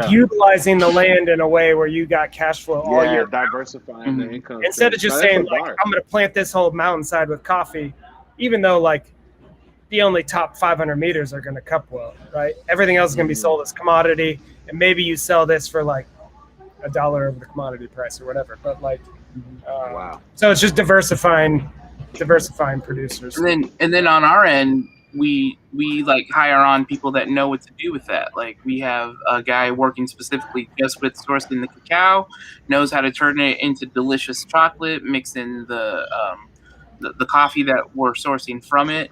utilizing the land in a way where you got cash flow all year. Diversifying the income. Instead of just saying like, I'm going to plant this whole mountainside with coffee, even though like the only top 500 meters are going to cup well, right? Everything else is going to be sold as commodity. And maybe you sell this for like $1 over the commodity price or whatever. But like, so it's just diversifying producers. And then on our end, we like hire on people that know what to do with that. Like we have a guy working specifically just with sourcing the cacao, knows how to turn it into delicious chocolate, mix in the coffee that we're sourcing from it,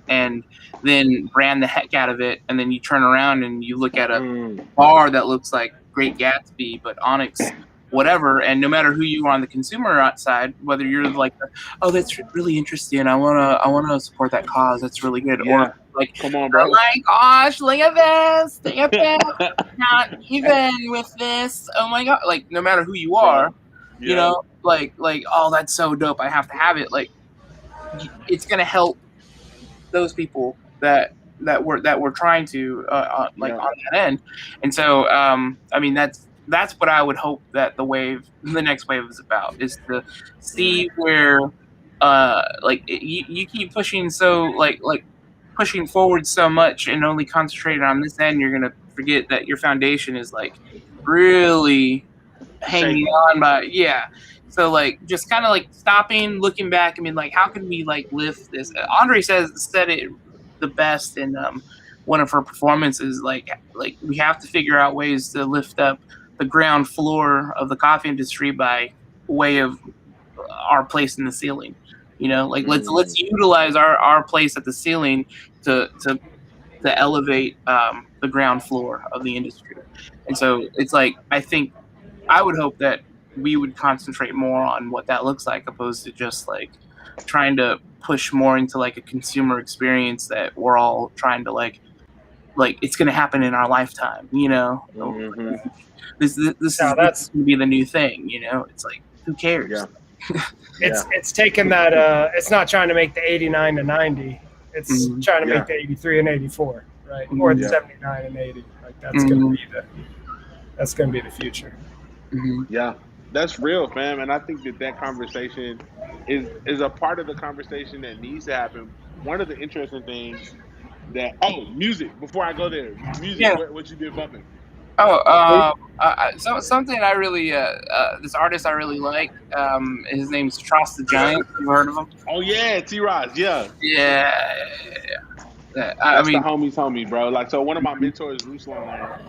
and then brand the heck out of it. And then you turn around and you look at a bar that looks like Great Gatsby, but Onyx, whatever. And no matter who you are on the consumer side, whether you're like, oh, that's really interesting, I wanna support that cause, that's really good, or like, come on, bro, oh my gosh, look at this, not even with this, oh my god, like no matter who you are, you know, like oh, that's so dope, I have to have it. Like it's gonna help those people that we're trying to on that end. And so I mean that's what I would hope that the next wave is about, is to see where you keep pushing pushing forward so much and only concentrating on this end, you're gonna forget that your foundation is like really hanging on by so like just kind of like stopping, looking back. I mean, like how can we like lift this? Andre said it the best in one of her performances. Like we have to figure out ways to lift up the ground floor of the coffee industry by way of our place in the ceiling. You know, like let's utilize our place at the ceiling to elevate the ground floor of the industry. And so it's like I would hope that we would concentrate more on what that looks like, opposed to just like trying to push more into like a consumer experience that we're all trying to like it's going to happen in our lifetime, you know. This is going to be the new thing, you know. It's like, who cares? It's taken that it's not trying to make the 89 to 90, it's trying to make the 83 and 84, right? Or the 79 and 80. Like that's going to be the future. That's real, fam. And I think that conversation is a part of the conversation that needs to happen. One of the interesting things music, before I go there, what you been bumping? So something I really this artist I really like, his name's Tross the Giant. You heard of him? Oh yeah, T-Roz, yeah. I mean, the homie, bro. Like, so one of my mentors, Ruslan,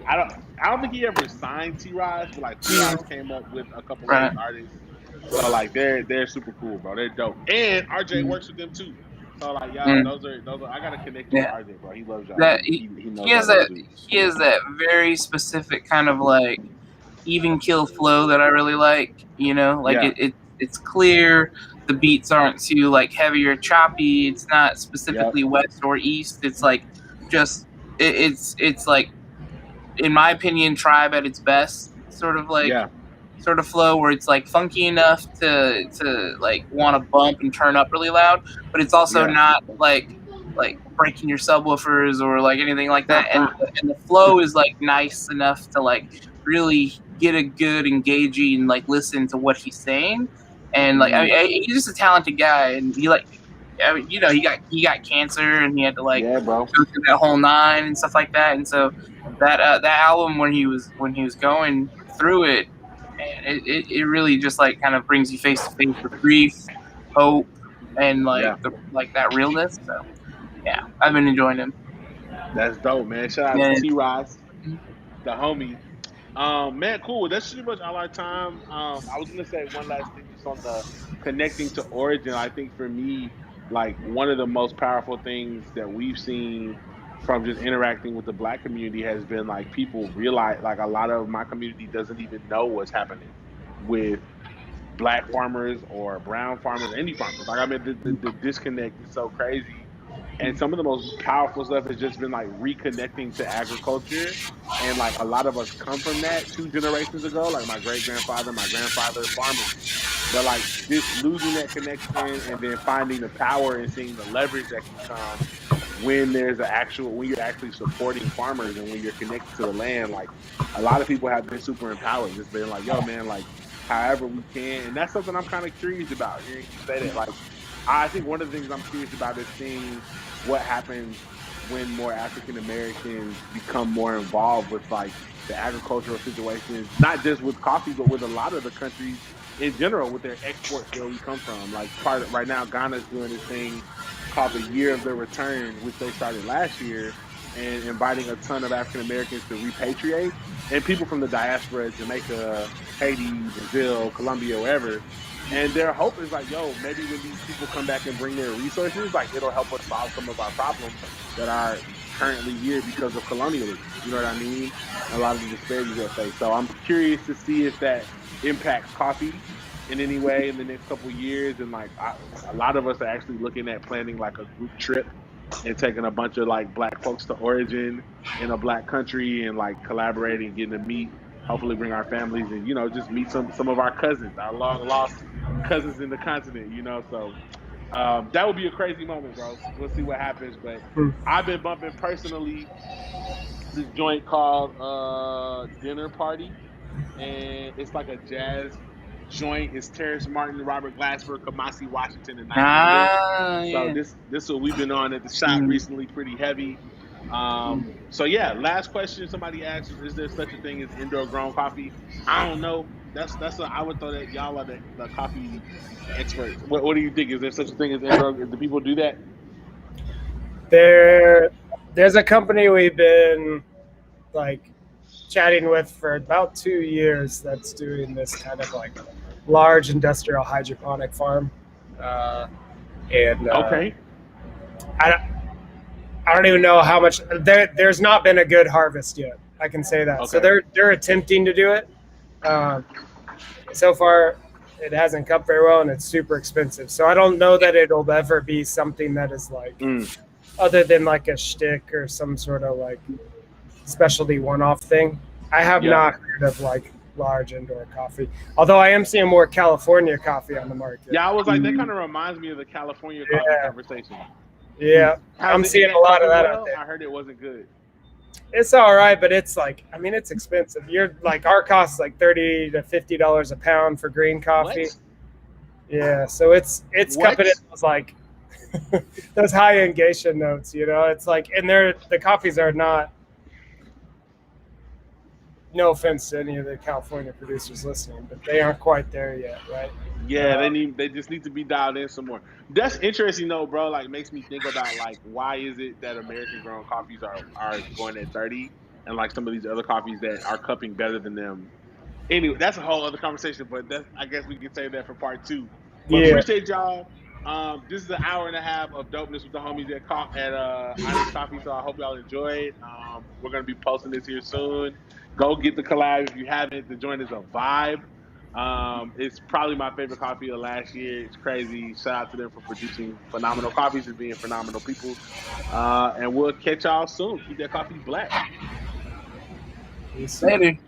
I don't think he ever signed T-Roz, but like T-Roz came up with a couple of artists. So like they're super cool, bro. They're dope. And RJ works with them too. So like those are I gotta connect you with RJ, bro. He loves y'all. He has that very specific kind of like even kill flow that I really like. You know, like it's clear. The beats aren't too like heavy or choppy. It's not specifically west or east. It's like just it's like, in my opinion, Tribe at its best, sort of flow, where it's like funky enough to like want to bump and turn up really loud, but it's also not like breaking your subwoofers or like anything like that. And the flow is like nice enough to like really get a good engaging like listen to what he's saying. And like I mean, he's just a talented guy, and he like, I mean, you know, he got cancer, and he had to like bro. go through that whole 9 and stuff like that. And so that album, when he was going through it, man, it really just like kind of brings you face to face with grief, hope, and like that realness. So yeah, I've been enjoying him. That's dope, man. Shout out to T-Roz, the homie. Man, cool. That's pretty much all our time. I was gonna say one last thing just on the connecting to origin. I think for me, like one of the most powerful things that we've seen from just interacting with the Black community has been like people realize, like a lot of my community doesn't even know what's happening with Black farmers or brown farmers, any farmers. Like I mean, the disconnect is so crazy. And some of the most powerful stuff has just been like reconnecting to agriculture. And like a lot of us come from that 2 generations ago, like my great grandfather, my grandfather, farmers. But like just losing that connection and then finding the power and seeing the leverage that can come when there's when you're actually supporting farmers and when you're connected to the land. Like a lot of people have been super empowered, just being like, yo man, like however we can. And that's something I'm kind of curious about hearing you say that. Like I think one of the things I'm curious about is seeing what happens when more African Americans become more involved with like the agricultural situations, not just with coffee, but with a lot of the countries in general, with their exports where we come from. Like right now, Ghana's doing this thing called the Year of the Return, which they started last year, and inviting a ton of African Americans to repatriate, and people from the diaspora, Jamaica, Haiti, Brazil, Colombia, wherever. And their hope is like, yo, maybe when these people come back and bring their resources, like it'll help us solve some of our problems that are currently here because of colonialism. You know what I mean? A lot of the disparities that face. So I'm curious to see if that impacts coffee in any way in the next couple of years. And like a lot of us are actually looking at planning like a group trip and taking a bunch of like Black folks to origin in a Black country and like collaborating, getting to meet, hopefully bring our families and, you know, just meet some of our cousins, our long lost cousins in the continent, you know. So that would be a crazy moment, bro. We'll see what happens. But I've been bumping personally this joint called Dinner Party, and it's like a jazz joint. It's Terrence Martin, Robert Glasper, Kamasi Washington, and Night Wonder. So this what we've been on at the shop recently, pretty heavy. So yeah, last question somebody asked is there such a thing as indoor grown coffee? I don't know. I would throw that y'all are the coffee experts. What do you think? Is there such a thing as indoor? Do people do that? There's a company we've been like chatting with for about 2 years that's doing this kind of like large industrial hydroponic farm. Okay. I don't even know how much there's not been a good harvest yet. I can say that. Okay. So they're attempting to do it. So far, it hasn't come very well, and it's super expensive. So I don't know that it'll ever be something that is like other than like a shtick or some sort of like specialty one-off thing. I have not heard of like large indoor coffee, although I am seeing more California coffee on the market. Yeah, I was like, that kind of reminds me of the California coffee conversation. Yeah, I'm seeing a lot of that out there. I heard it wasn't good. It's all right, but it's like, I mean, it's expensive. You're like, our cost is like $30 to $50 a pound for green coffee. What? Yeah, so it's coming in those like those high end geisha notes, you know. It's like, and the coffees are not. No offense to any of the California producers listening, but they aren't quite there yet, right? Yeah, they just need to be dialed in some more. That's interesting though, bro. Like makes me think about like why is it that American grown coffees are going at 30 and like some of these other coffees that are cupping better than them. Anyway, that's a whole other conversation, but I guess we can save that for part 2. But appreciate y'all. This is an hour and a half of dopeness with the homies at Onyx Coffee, so I hope y'all enjoy it. We're gonna be posting this here soon. Go get the collab if you haven't. The joint is a vibe. It's probably my favorite coffee of last year. It's crazy. Shout out to them for producing phenomenal coffees and being phenomenal people. And we'll catch y'all soon. Keep that coffee black. Peace. Later.